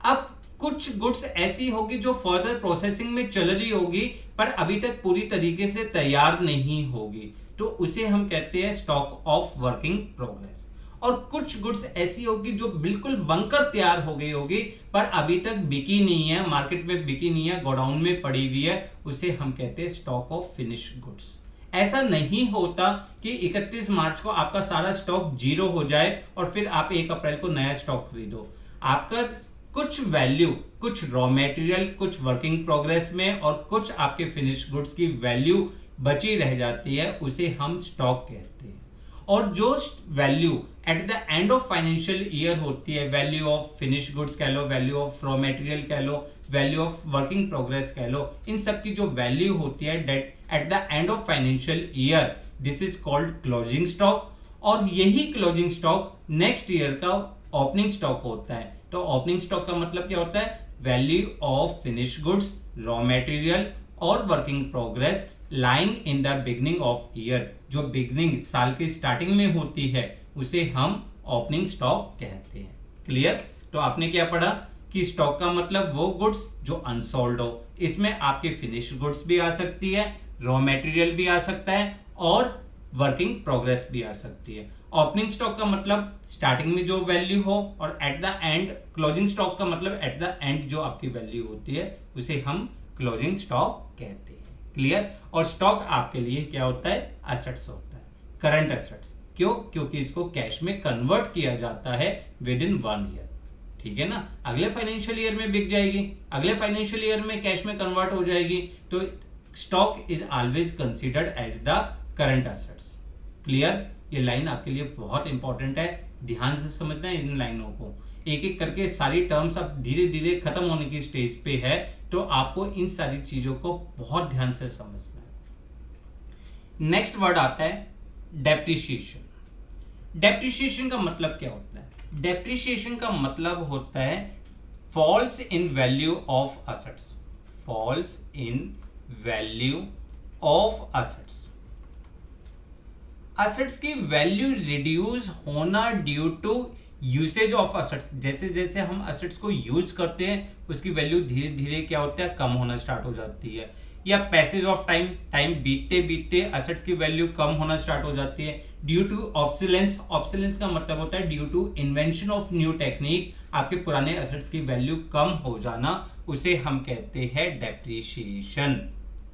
अब कुछ गुड्स ऐसी होगी जो फर्दर प्रोसेसिंग में चल रही होगी पर अभी तक पूरी तरीके से तैयार नहीं होगी, तो उसे हम कहते हैं स्टॉक ऑफ वर्किंग प्रोग्रेस। और कुछ गुड्स ऐसी होगी जो बिल्कुल बनकर तैयार हो गई होगी पर अभी तक बिकी नहीं है, मार्केट में बिकी नहीं है, गोडाउन में पड़ी हुई है, उसे हम कहते हैं स्टॉक ऑफ फिनिश्ड गुड्स। ऐसा नहीं होता कि 31 मार्च को आपका सारा स्टॉक जीरो हो जाए और फिर आप 1 अप्रैल को नया स्टॉक खरीदो। आपका कुछ वैल्यू, कुछ रॉ मटेरियल, कुछ वर्किंग प्रोग्रेस में और कुछ आपके फिनिश गुड्स की वैल्यू बची रह जाती है, उसे हम स्टॉक कहते हैं। और जो value eight the end of financial year होती है, वैल्यू ऑफ फिनिश गुड्स कह लो, वैल्यू ऑफ रॉ मटेरियल कह लो, वैल्यू ऑफ वर्किंग प्रोग्रेस कह लो, इन सब की जो वैल्यू होती है at the end of financial year, this is called closing stock. और यही क्लोजिंग स्टॉक नेक्स्ट ईयर का ओपनिंग स्टॉक होता है। तो ओपनिंग स्टॉक का मतलब क्या होता है? Value of finish goods, raw material और working progress lying in the beginning of year, जो बिगनिंग साल की स्टार्टिंग में होती है, उसे हम ओपनिंग स्टॉक कहते हैं। क्लियर? तो आपने क्या पढ़ा कि स्टॉक का मतलब वो गुड्स जो अनसोल्ड हो, इसमें आपके फिनिश गुड्स भी आ सकती है, रॉ मटेरियल भी आ सकता है और वर्किंग प्रोग्रेस भी आ सकती है। ओपनिंग स्टॉक का मतलब स्टार्टिंग में जो वैल्यू हो, और eight the and closing stock का मतलब एट द एंड जो आपकी वैल्यू होती है उसे हम क्लोजिंग स्टॉक कहते हैं। क्लियर। और स्टॉक आपके लिए क्या होता है? एसेट्स होता है, करंट एसेट्स। क्यों? क्योंकि इसको कैश में कन्वर्ट किया जाता है विद इन 1 ईयर। ठीक है ना, अगले फाइनेंशियल ईयर में बिक जाएगी, अगले फाइनेंशियल ईयर में कैश में कन्वर्ट हो जाएगी, तो stock is always considered as the current assets. Clear. ये लाइन आपके लिए बहुत इंपॉर्टेंट है, ध्यान से समझना है इन लाइनों को। एक एक करके सारी टर्म्स अब धीरे धीरे खत्म होने की स्टेज पे है, तो आपको इन सारी चीजों को बहुत ध्यान से समझना है। नेक्स्ट वर्ड आता है डेप्रिसिएशन। डेप्रिसिएशन का मतलब क्या होता है? डेप्रिसिएशन का मतलब होता है falls in value of assets. Falls in value of assets. Assets की वैल्यू रिड्यूस होना due to usage of assets. जैसे जैसे हम असेट्स को यूज करते हैं उसकी वैल्यू धीरे धीरे क्या होता है? कम होना स्टार्ट हो जाती है। या पैसेज ऑफ टाइम, टाइम बीतते बीतते असेट्स की वैल्यू कम होना स्टार्ट हो जाती है। Due to obsolescence. ऑब्सोलेंस का मतलब होता है due to invention of new technique, आपके पुराने असेट्स की वैल्यू कम हो जाना, उसे हम कहते हैं डेप्रिसिएशन।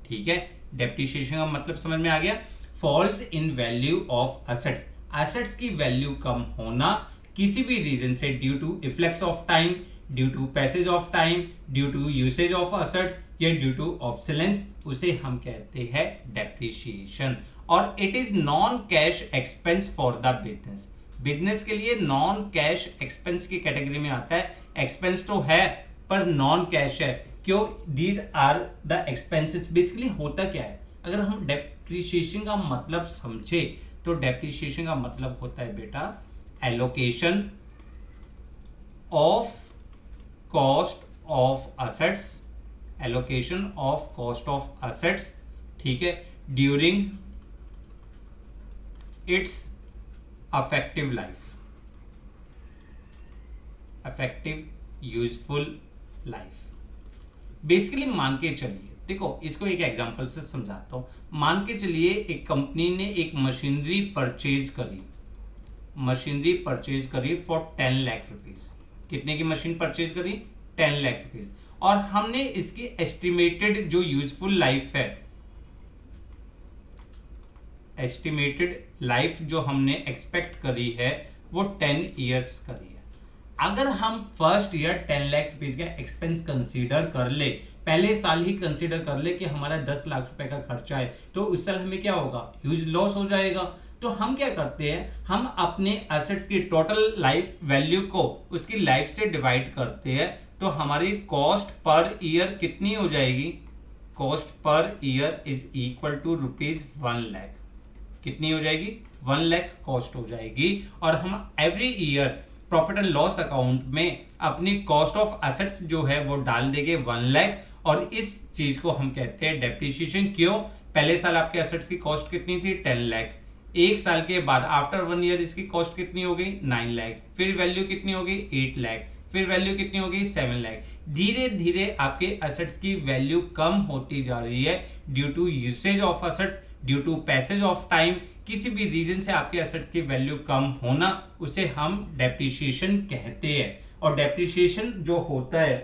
ठीक है, डेप्रिसिएशन का मतलब समझ में आ गया? Falls in value of assets. Assets की वैल्यू कम होना किसी भी रीजन से, due to efflux of time, due to passage of time, due to usage of assets, या ड्यू टू ऑब्सोलेंस, उसे हम कहते हैं डेप्रिसिएशन। और it is non cash expense for the business. Business के लिए नॉन कैश एक्सपेंस की category में आता है। एक्सपेंस तो है पर नॉन कैश है। क्यों? These are the expenses. Basically होता क्या है, अगर हम डेप्रिसिएशन का मतलब समझे तो डेप्रिसिएशन का मतलब होता है बेटा allocation of cost of assets. Allocation of cost of assets, ठीक है, during its affective life, affective useful life. Basically मान के चलिए, देखो इसको एक एग्जांपल से समझाता हूं। मान के चलिए एक कंपनी ने एक मशीनरी परचेज करी, मशीनरी परचेज करी फॉर 10 लाख रुपीज। कितने की मशीन परचेज करी? 10 लाख रुपीज। और हमने इसकी एस्टिमेटेड जो यूजफुल लाइफ है, एस्टिमेटेड लाइफ जो हमने एक्सपेक्ट करी है वो 10 ईयर्स करी है। अगर हम फर्स्ट ईयर 10 लाख रुपीज का एक्सपेंस कंसीडर कर ले, पहले साल ही कंसीडर कर ले कि हमारा 10 लाख रुपए का खर्चा है, तो उस साल हमें क्या होगा? ह्यूज लॉस हो जाएगा। तो हम क्या करते हैं, हम अपने एसेट्स की टोटल लाइफ वैल्यू को उसकी लाइफ से डिवाइड करते हैं, तो हमारी कॉस्ट पर ईयर कितनी हो जाएगी? Cost per year is equal to ₹1 lakh. कितनी हो जाएगी? 1 लाख कॉस्ट हो जाएगी। और हम every year profit and loss account में अपनी कॉस्ट ऑफ एसेट्स जो है वो डाल देंगे 1 लाख, और इस चीज को हम कहते हैं डेप्रिसिएशन। क्यों? पहले साल आपके एसेट्स की कॉस्ट कितनी थी? 10 लाख। एक साल के बाद आफ्टर 1 ईयर इसकी कॉस्ट कितनी हो गई? 9 लाख। फिर वैल्यू कितनी हो गई? 8 लाख। फिर वैल्यू कितनी हो गई? 7 लाख। धीरे धीरे आपके एसेट्स की वैल्यू कम होती जा रही है due to usage of assets, due to passage of time. किसी भी रीजन से आपके एसेट्स की वैल्यू कम होना, उसे हम डेप्रिसिएशन कहते हैं। और डेप्रिसिएशन जो होता है,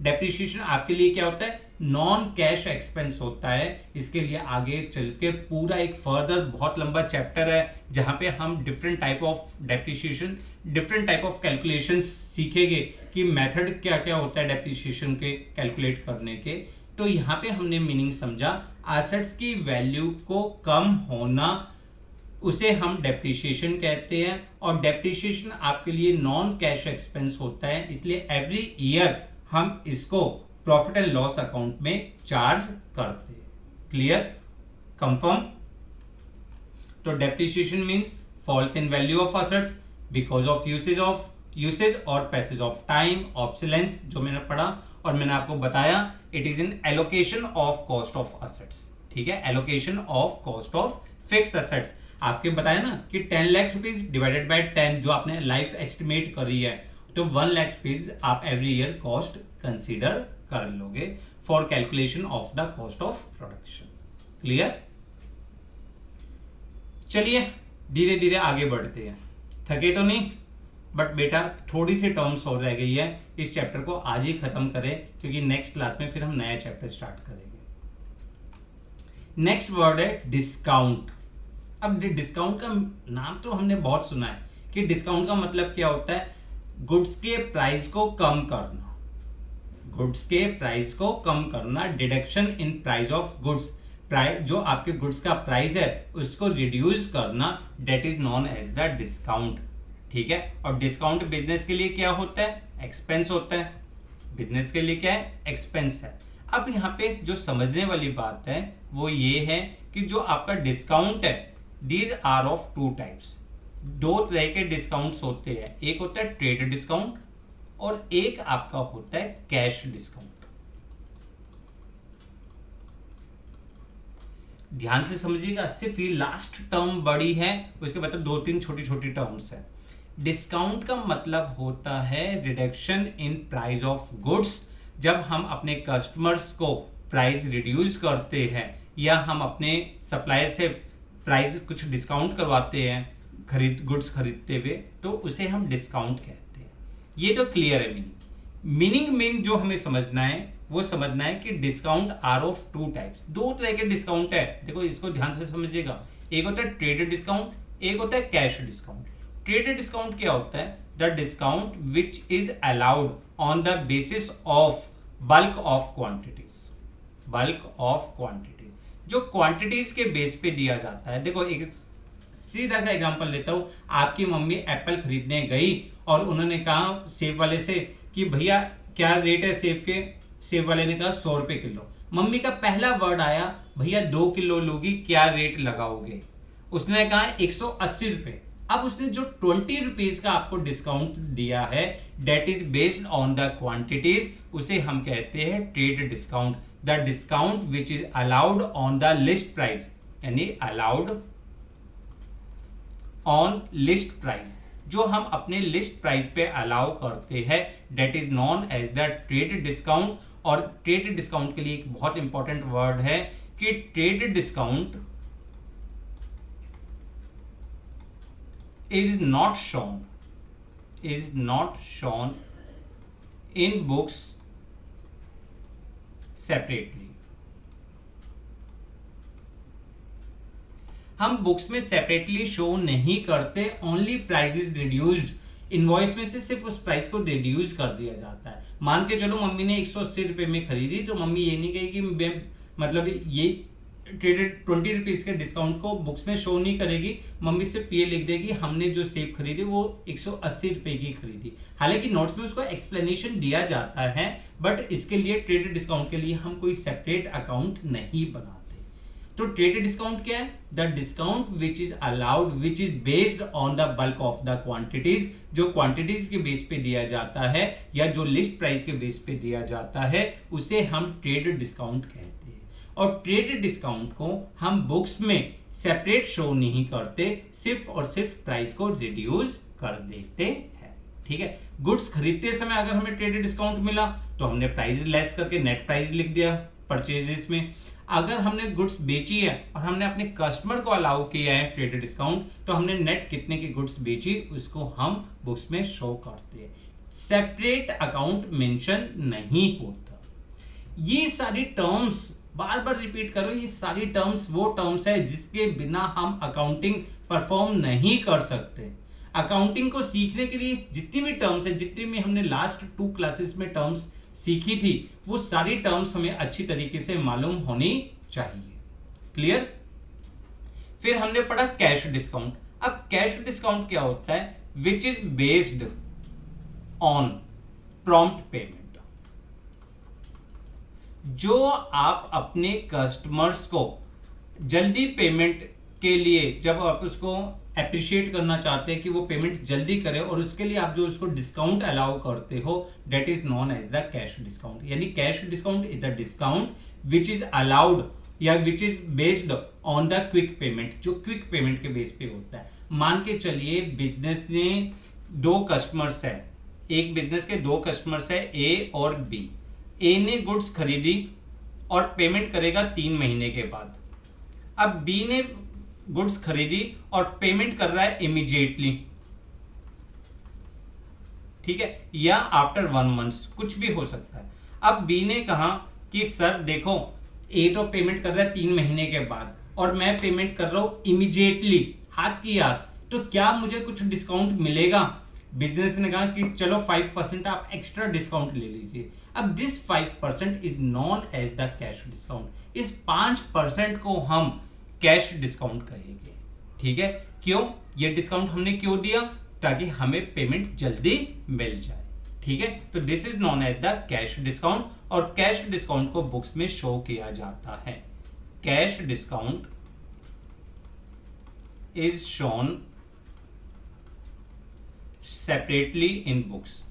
डेप्रिसिएशन आपके लिए क्या होता है? नॉन कैश एक्सपेंस होता है। इसके लिए आगे चल के पूरा एक फर्दर बहुत लंबा चैप्टर है जहां पे हम different type of depreciation, different type of calculation सीखेंगे कि मेथड क्या क्या होता है डेप्रिसिएशन के कैलकुलेट करने के। तो यहाँ पे हमने मीनिंग समझा, एसेट्स की वैल्यू को कम होना उसे हम डेप्रिसिएशन कहते हैं। और डेप्रिसिएशन आपके लिए नॉन कैश एक्सपेंस होता है, इसलिए एवरी ईयर हम इसको प्रॉफिट एंड लॉस अकाउंट में चार्ज करते हैं। क्लियर? कंफर्म? तो depreciation means false in value of assets because of usage और पैसेज ऑफ टाइम, ऑब्सोलेंस जो मैंने पढ़ा, और मैंने आपको बताया it is in allocation of cost of assets. ठीक है, allocation of cost of fixed assets. आपके बताया ना कि 10 लाख रुपीज डिवाइडेड बाय 10 जो आपने लाइफ एस्टिमेट करी है, तो 1 लाख रुपीज आप एवरी ईयर कॉस्ट कंसीडर कर लोगे for calculation of the cost of production. Clear? चलिए धीरे धीरे आगे बढ़ते हैं, थके तो नहीं, बट बेटा थोड़ी सी टर्म्स और रह गई है, इस चैप्टर को आज ही खत्म करें क्योंकि नेक्स्ट क्लास में फिर हम नया चैप्टर स्टार्ट करेंगे। नेक्स्ट वर्ड है डिस्काउंट। अब डिस्काउंट का नाम तो हमने बहुत सुना है कि डिस्काउंट का मतलब क्या होता है, गुड्स के प्राइस को कम करना, गुड्स के प्राइस को कम करना, deduction in price of goods, price जो आपके गुड्स का प्राइस है उसको रिड्यूस करना, that is known as the discount. ठीक है, और डिस्काउंट बिजनेस के लिए क्या होता है, एक्सपेंस होता है, बिजनेस के लिए क्या है, एक्सपेंस है। अब यहाँ पे जो समझने वाली बात है वो ये है कि जो आपका डिस्काउंट है, these are of two types, दो तरह के डिस्काउंट्स होते हैं, एक होता है ट्रेड डिस्काउंट और एक आपका होता है कैश डिस्काउंट। ध्यान से समझिएगा, सिर्फ ये लास्ट टर्म बड़ी है, उसके बाद दो तीन छोटी छोटी टर्म्स है। डिस्काउंट का मतलब होता है reduction in price of goods, जब हम अपने कस्टमर्स को प्राइस रिड्यूस करते हैं या हम अपने सप्लायर से प्राइस कुछ डिस्काउंट करवाते हैं गुड्स खरीदते हुए, तो उसे हम डिस्काउंट कहते हैं। ये तो क्लियर है मीनिंग जो हमें समझना है वो समझना है कि discount are of two types, दो तरह के डिस्काउंट है। देखो इसको ध्यान से समझिएगा, एक होता है ट्रेडेड डिस्काउंट, एक होता है कैश डिस्काउंट। ट्रेडेड डिस्काउंट क्या होता है, the discount which is allowed on the basis of bulk of quantities, bulk of quantities, जो क्वांटिटीज के बेस पे दिया जाता है। देखो एक सीधा सा एग्जांपल लेता हूं, आपकी मम्मी एप्पल खरीदने गई और उन्होंने कहा सेब वाले से कि भैया क्या रेट है सेब के, सेब वाले ने कहा 100 रुपए किलो। मम्मी का पहला वर्ड आया, भैया 2 किलो लोगी क्या रेट लगाओगे, उसने कहा 180 रुपए। अब उसने जो 20 रुपीज का आपको डिस्काउंट दिया है, that is based on the quantities, उसे हम कहते हैं trade discount. The discount which is allowed on the list price, यानी अलाउड ऑन लिस्ट प्राइस, जो हम अपने लिस्ट प्राइस पे अलाउ करते हैं, that is known as the trade discount. और ट्रेड डिस्काउंट के लिए एक बहुत इंपॉर्टेंट वर्ड है कि trade discount is not shown in books separately। हम बुक्स में सेपरेटली शो नहीं करते, only price is reduced, invoice में से सिर्फ उस प्राइस को रिड्यूस कर दिया जाता है। मान के चलो मम्मी ने 180 रुपए में खरीदी, तो मम्मी ये नहीं कही कि मतलब ये ट्रेडेड 20 रुपीज के डिस्काउंट को बुक्स में शो नहीं करेगी, मम्मी सिर्फ ये लिख देगी हमने जो सेब खरीदी वो 180 रुपए की खरीदी। हालांकि नोट्स में उसको एक्सप्लेनेशन दिया जाता है, बट इसके लिए ट्रेडेड डिस्काउंट के लिए हम कोई सेपरेट अकाउंट नहीं बनाते। तो ट्रेडेड डिस्काउंट क्या है, the discount which is allowed which is based on the bulk of the quantities, जो क्वांटिटीज के बेस पे दिया जाता है या जो लिस्ट प्राइस के बेस पे दिया जाता है, उसे हम ट्रेडेड डिस्काउंट कहते हैं। और ट्रेड डिस्काउंट को हम बुक्स में सेपरेट शो नहीं करते, सिर्फ और सिर्फ प्राइस को रिड्यूस कर देते हैं। ठीक है, गुड्स खरीदते समय अगर हमें ट्रेड डिस्काउंट मिला तो हमने प्राइस लेस करके नेट प्राइस लिख दिया परचेजेस में। अगर हमने गुड्स बेची है और हमने अपने कस्टमर को अलाउ किया है ट्रेड डिस्काउंट, तो हमने नेट कितने की गुड्स बेची उसको हम बुक्स में शो करते हैं, सेपरेट अकाउंट मेंशन नहीं होता। ये सारी टर्म्स बार बार रिपीट करो, ये सारी टर्म्स वो टर्म्स है जिसके बिना हम अकाउंटिंग परफॉर्म नहीं कर सकते। अकाउंटिंग को सीखने के लिए जितनी भी टर्म्स है, जितनी भी हमने लास्ट 2 क्लासेस में टर्म्स सीखी थी, वो सारी टर्म्स हमें अच्छी तरीके से मालूम होनी चाहिए। क्लियर? फिर हमने पढ़ा कैश डिस्काउंट। अब कैश डिस्काउंट क्या होता है, विच is based on prompt payment, जो आप अपने कस्टमर्स को जल्दी पेमेंट के लिए, जब आप उसको अप्रिशिएट करना चाहते हैं कि वो पेमेंट जल्दी करे, और उसके लिए आप जो उसको डिस्काउंट अलाउ करते हो, that is known as the cash discount. यानी cash discount is the discount which is allowed या which is based on the quick payment, जो क्विक पेमेंट के बेस पे होता है। मान के चलिए बिजनेस ने 2 कस्टमर्स है, एक बिजनेस के 2 कस्टमर्स है, ए और बी। ए ने गुड्स खरीदी और पेमेंट करेगा 3 महीने के बाद। अब बी ने गुड्स खरीदी और पेमेंट कर रहा है इमीडिएटली, ठीक है, या आफ्टर 1 मंथ, कुछ भी हो सकता है। अब बी ने कहा कि सर देखो, ए तो पेमेंट कर रहा है 3 महीने के बाद और मैं पेमेंट कर रहा हूं इमीडिएटली, हाथ की हाथ, तो क्या मुझे कुछ डिस्काउंट मिलेगा? बिजनेस ने कहा कि चलो 5% आप एक्स्ट्रा डिस्काउंट ले लीजिए। अब this 5% is known as the cash discount. इस 5% को हम कैश डिस्काउंट कहेंगे, ठीक है। क्यों ये डिस्काउंट हमने क्यों दिया? ताकि हमें पेमेंट जल्दी मिल जाए, ठीक है। तो this is known as the cash discount, और कैश डिस्काउंट को बुक्स में शो किया जाता है। Cash discount is shown separately in books.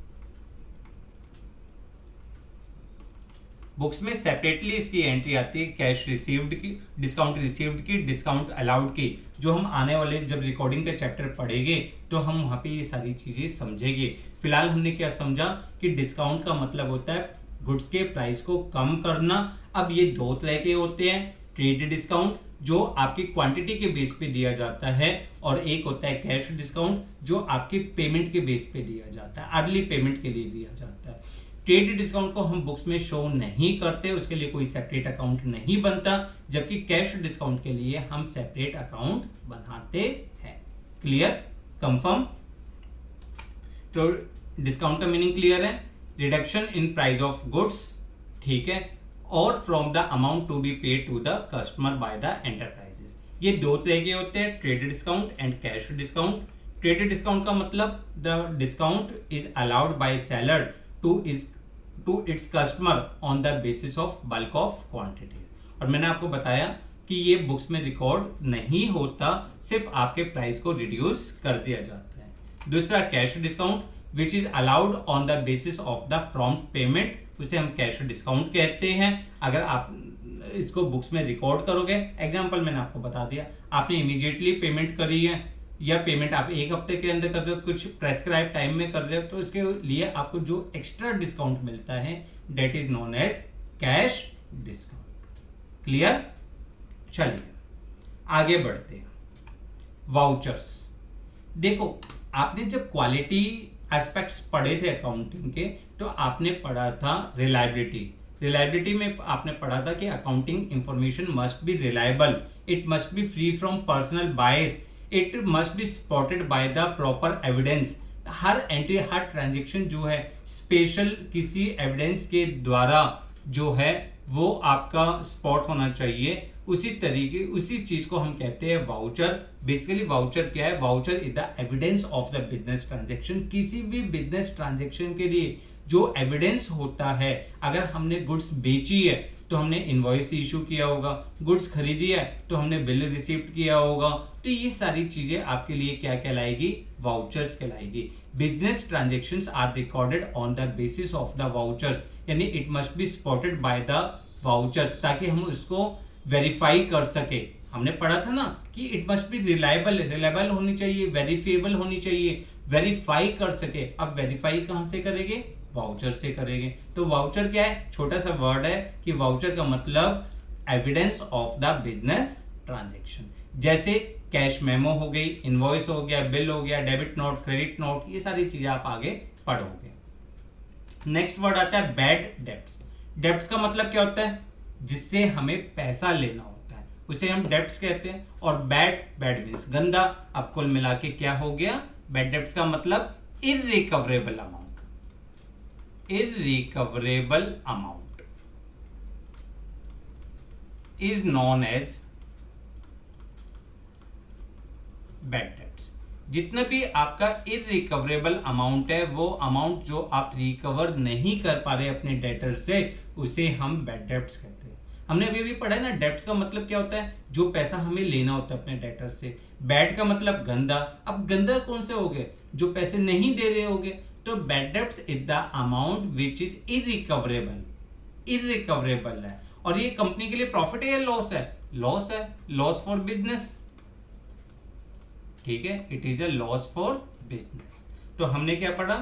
Books में सेपरेटली इसकी एंट्री आती है कैश रिसीव्ड की, डिस्काउंट रिसीव्ड की, डिस्काउंट अलाउड की, जो हम आने वाले जब रिकॉर्डिंग का चैप्टर पढ़ेंगे तो हम वहां पे ये सारी चीजें समझेंगे। फिलहाल हमने क्या समझा कि डिस्काउंट का मतलब होता है गुड्स के प्राइस को कम करना। अब ये दो तरह के होते हैं, ट्रेड डिस्काउंट जो आपकी क्वांटिटी के बेस पे दिया जाता है, और एक होता है कैश डिस्काउंट जो आपके पेमेंट के बेस पे दिया जाता है, अर्ली पेमेंट के लिए दिया जाता है। ट्रेड डिस्काउंट को हम बुक्स में शो नहीं करते, उसके लिए कोई सेपरेट अकाउंट नहीं बनता, जबकि कैश डिस्काउंट के लिए हम सेपरेट अकाउंट बनाते हैं। Clear, confirm? तो डिस्काउंट का मीनिंग क्लियर है, reduction in price of goods, ठीक है, और from the amount to be paid to the customer by the enterprises. ये दो तरह के होते हैं, trade discount and cash discount. Trade discount का मतलब the discount is allowed by seller to its customer on the basis of bulk of quantities. और मैंने आपको बताया कि ये बुक्स में रिकॉर्ड नहीं होता, सिर्फ आपके प्राइस को रिड्यूस कर दिया जाता है। दूसरा cash discount which is allowed on the basis of the prompt payment, उसे हम कैश डिस्काउंट कहते हैं। अगर आप इसको बुक्स में रिकॉर्ड करोगे, एग्जांपल मैंने आपको बता दिया, आपने इमीडिएटली पेमेंट करी है या पेमेंट आप 1 हफ्ते के अंदर कर रहे हो, कुछ प्रेस्क्राइब टाइम में कर रहे हो, तो उसके लिए आपको जो एक्स्ट्रा डिस्काउंट मिलता है that is known as cash discount. Clear? चलिए आगे बढ़ते हैं। वाउचर्स, देखो आपने जब क्वालिटी एस्पेक्ट्स पढ़े थे अकाउंटिंग के, तो आपने पढ़ा था रिलायबिलिटी। रिलायबिलिटी में आपने पढ़ा था कि accounting information must be reliable, it must B free from personal bias, it must be spotted by the proper evidence. Her entry, her transaction जो है स्पेशल किसी एविडेंस के द्वारा जो है वो आपका स्पॉट होना चाहिए। उसी तरीके, उसी चीज को हम कहते हैं वाउचर। बेसिकली वाउचर क्या है? Voucher is the evidence of the business transaction. किसी भी बिजनेस ट्रांजेक्शन के लिए जो एविडेंस होता है, अगर हमने गुड्स बेची है तो हमने इनवॉइस इशू किया होगा, गुड्स खरीदी है तो हमने बिल रिसीव्ड किया होगा, तो ये सारी चीजें आपके लिए क्या कहलाएगी? वाउचर्स कहलाएगी। Business transactions are recorded on the basis of the vouchers, यानी it must be spotted by the vouchers, ताकि हम उसको वेरीफाई कर सके। हमने पढ़ा था ना कि it must B reliable, reliable होनी चाहिए, वेरीफिएबल होनी चाहिए, वेरीफाई कर सके। अब वेरीफाई कहां से करेंगे? वाउचर से करेंगे। तो वाउचर क्या है? छोटा सा वर्ड है कि वाउचर का मतलब evidence of the business transaction. जैसे कैश मेमो हो गई, इनवॉइस हो गया, बिल हो गया, डेबिट नोट, क्रेडिट नोट, ये सारी चीजें आप आगे पढ़ोगे। नेक्स्ट वर्ड आता है बैड डेब्ट्स। डेब्ट्स का मतलब क्या होता है? जिससे हमें पैसा लेना होता है, उसे हम डेब्ट्स कहते हैं। और बैड मीन्स गंदा। अब कुल मिला के क्या हो गया? बैड डेब्ट्स का मतलब irrecoverable amount. irrecoverable amount is known as bad debts। जितना भी आपका irrecoverable अमाउंट है, वो अमाउंट जो आप रिकवर नहीं कर पा रहे अपने डेटर से, उसे हम बैड डेब्ट्स कहते हैं। हमने अभी पढ़ा है ना, डेब्ट्स का मतलब क्या होता है? जो पैसा हमें लेना होता है अपने डेटर से। बैड का मतलब गंदा। अब गंदा कौन से हो गए? जो पैसे नहीं दे रहे होगे। तो bad debts is the amount which is irrecoverable. Irrecoverable है। और ये कंपनी के लिए प्रॉफिट है या लॉस है? लॉस है, लॉस फॉर बिजनेस, ठीक है, it is a loss for business. तो हमने क्या पढ़ा?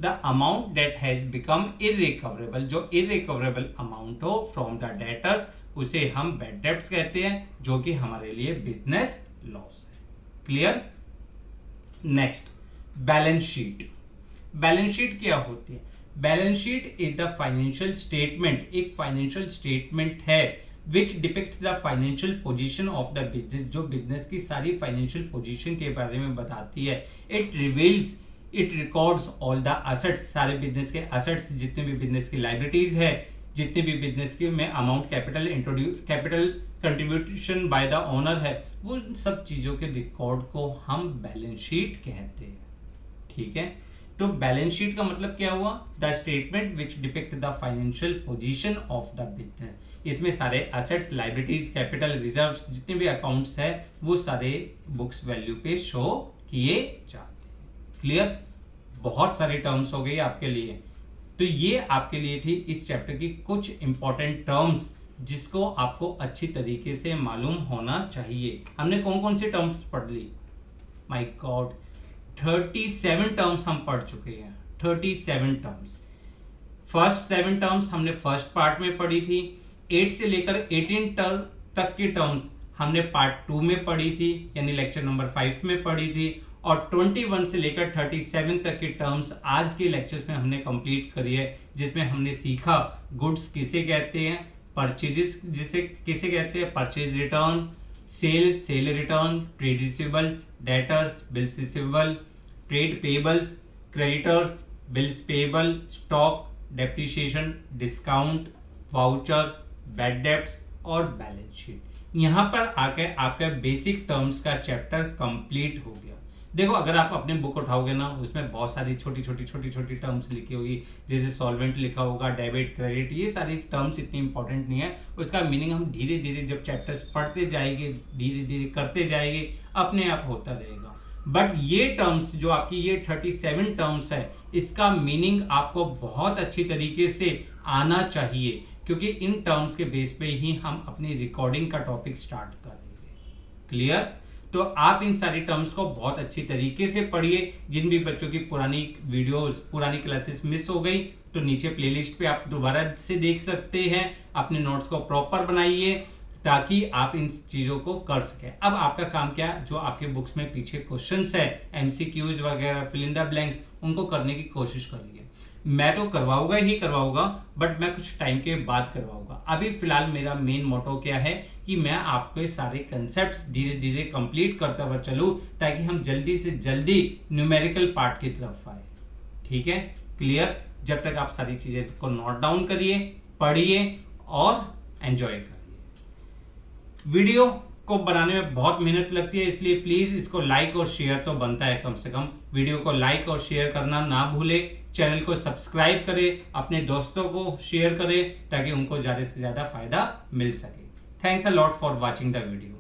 The amount that has become irrecoverable, जो इररिकवरेबल अमाउंट हो फ्रॉम द डेटर्स, उसे हम बैड डेब्ट्स कहते हैं, जो कि हमारे लिए बिजनेस लॉस है। Clear? Next, balance sheet. Balance sheet क्या होती है? Balance sheet is the financial statement, एक फाइनेंशियल स्टेटमेंट है which depicts the financial position of the business, जो बिजनेस की सारी फाइनेंशियल पोजीशन के बारे में बताती है। It reveals, it records all the assets, सारे बिजनेस के एसेट्स, जितने भी बिजनेस की लाइबिलिटीज है, जितने भी बिजनेस के में amount capital contribution by the owner है, वो सब चीजों के रिकॉर्ड को हम बैलेंस शीट कहते हैं। ठीक है, तो बैलेंस शीट का मतलब क्या हुआ? The statement which depict the financial position of the business. इसमें सारे एसेट्स, लाइबिलिटीज, कैपिटल, रिजर्व्स, जितने भी अकाउंट्स है वो सारे बुक्स वैल्यू पे शो किए जाते हैं। क्लियर? बहुत सारे टर्म्स हो गए आपके लिए। तो ये आपके लिए थी इस चैप्टर की कुछ इंपॉर्टेंट टर्म्स जिसको आपको अच्छी तरीके से मालूम होना चाहिए। हमने कौन कौन से टर्म्स पढ़ ली? माय गॉड, 37 टर्म्स हम पढ़ चुके हैं। 37 टर्म्स। फर्स्ट 7 टर्म्स हमने फर्स्ट पार्ट में पढ़ी थी। 8 से लेकर 18 तक की टर्म्स हमने पार्ट 2 में पढ़ी थी, यानी लेक्चर नंबर 5 में पढ़ी थी। और 21 से लेकर 37 तक की टर्म्स आज के लेक्चर्स में हमने कंप्लीट करी है, जिसमें हमने सीखा गुड्स किसे कहते हैं, परचेजेस जिसे किसे कहते हैं, purchase return, cell return, trade receivables, debtors, bills receivable, trade payables, creditors, bills payable, stock, depreciation, discount, voucher, bad debts और बैलेंस शीट। यहां पर आकर आपका बेसिक टर्म्स का चैप्टर कंप्लीट हो गया। देखो, अगर आप अपने बुक उठाओगे ना, उसमें बहुत सारी छोटी छोटी टर्म्स लिखी होगी, जैसे सॉल्वेंट लिखा होगा, डेबिट, क्रेडिट, ये सारी टर्म्स इतनी इंपॉर्टेंट नहीं है। उसका मीनिंग हम धीरे धीरे जब चैप्टर्स पढ़ते जाएंगे, धीरे धीरे करते जाएंगे, अपने आप होता रहेगा। बट ये टर्म्स जो आपकी ये 37 टर्म्स है, इसका मीनिंग आपको बहुत अच्छी तरीके से आना चाहिए, क्योंकि इन टर्म्स के बेस पे ही हम अपनी रिकॉर्डिंग का टॉपिक स्टार्ट करेंगे। क्लियर? तो आप इन सारी टर्म्स को बहुत अच्छी तरीके से पढ़िए। जिन भी बच्चों की पुरानी वीडियोस, पुरानी क्लासेस मिस हो गई, तो नीचे प्लेलिस्ट पे आप दोबारा से देख सकते हैं। अपने नोट्स को प्रॉपर बनाइए ताकि आप इन चीज़ों को कर सकें। अब आपका काम क्या, जो आपके बुक्स में पीछे क्वेश्चंस है, एमसीक्यूज वगैरह, फिल इन द ब्लैंक्स, उनको करने की कोशिश करिए। मैं तो करवाऊंगा ही करवाऊंगा, बट मैं कुछ टाइम के बाद करवाऊंगा। अभी फिलहाल मेरा मेन मोटो क्या है कि मैं आपके सारे कंसेप्ट्स धीरे धीरे कंप्लीट करता हुआ चलूं, ताकि हम जल्दी से जल्दी न्यूमेरिकल पार्ट की तरफ आए। ठीक है? क्लियर? जब तक आप सारी चीजें को नोट डाउन करिए, पढ़िए और एंजॉय करिए। वीडियो को बनाने में बहुत मेहनत लगती है, इसलिए प्लीज इसको लाइक और शेयर तो बनता है। कम से कम वीडियो को लाइक और शेयर करना ना भूले। चैनल को सब्सक्राइब करें, अपने दोस्तों को शेयर करें ताकि उनको ज़्यादा से ज़्यादा फायदा मिल सके। Thanks a lot for watching the video.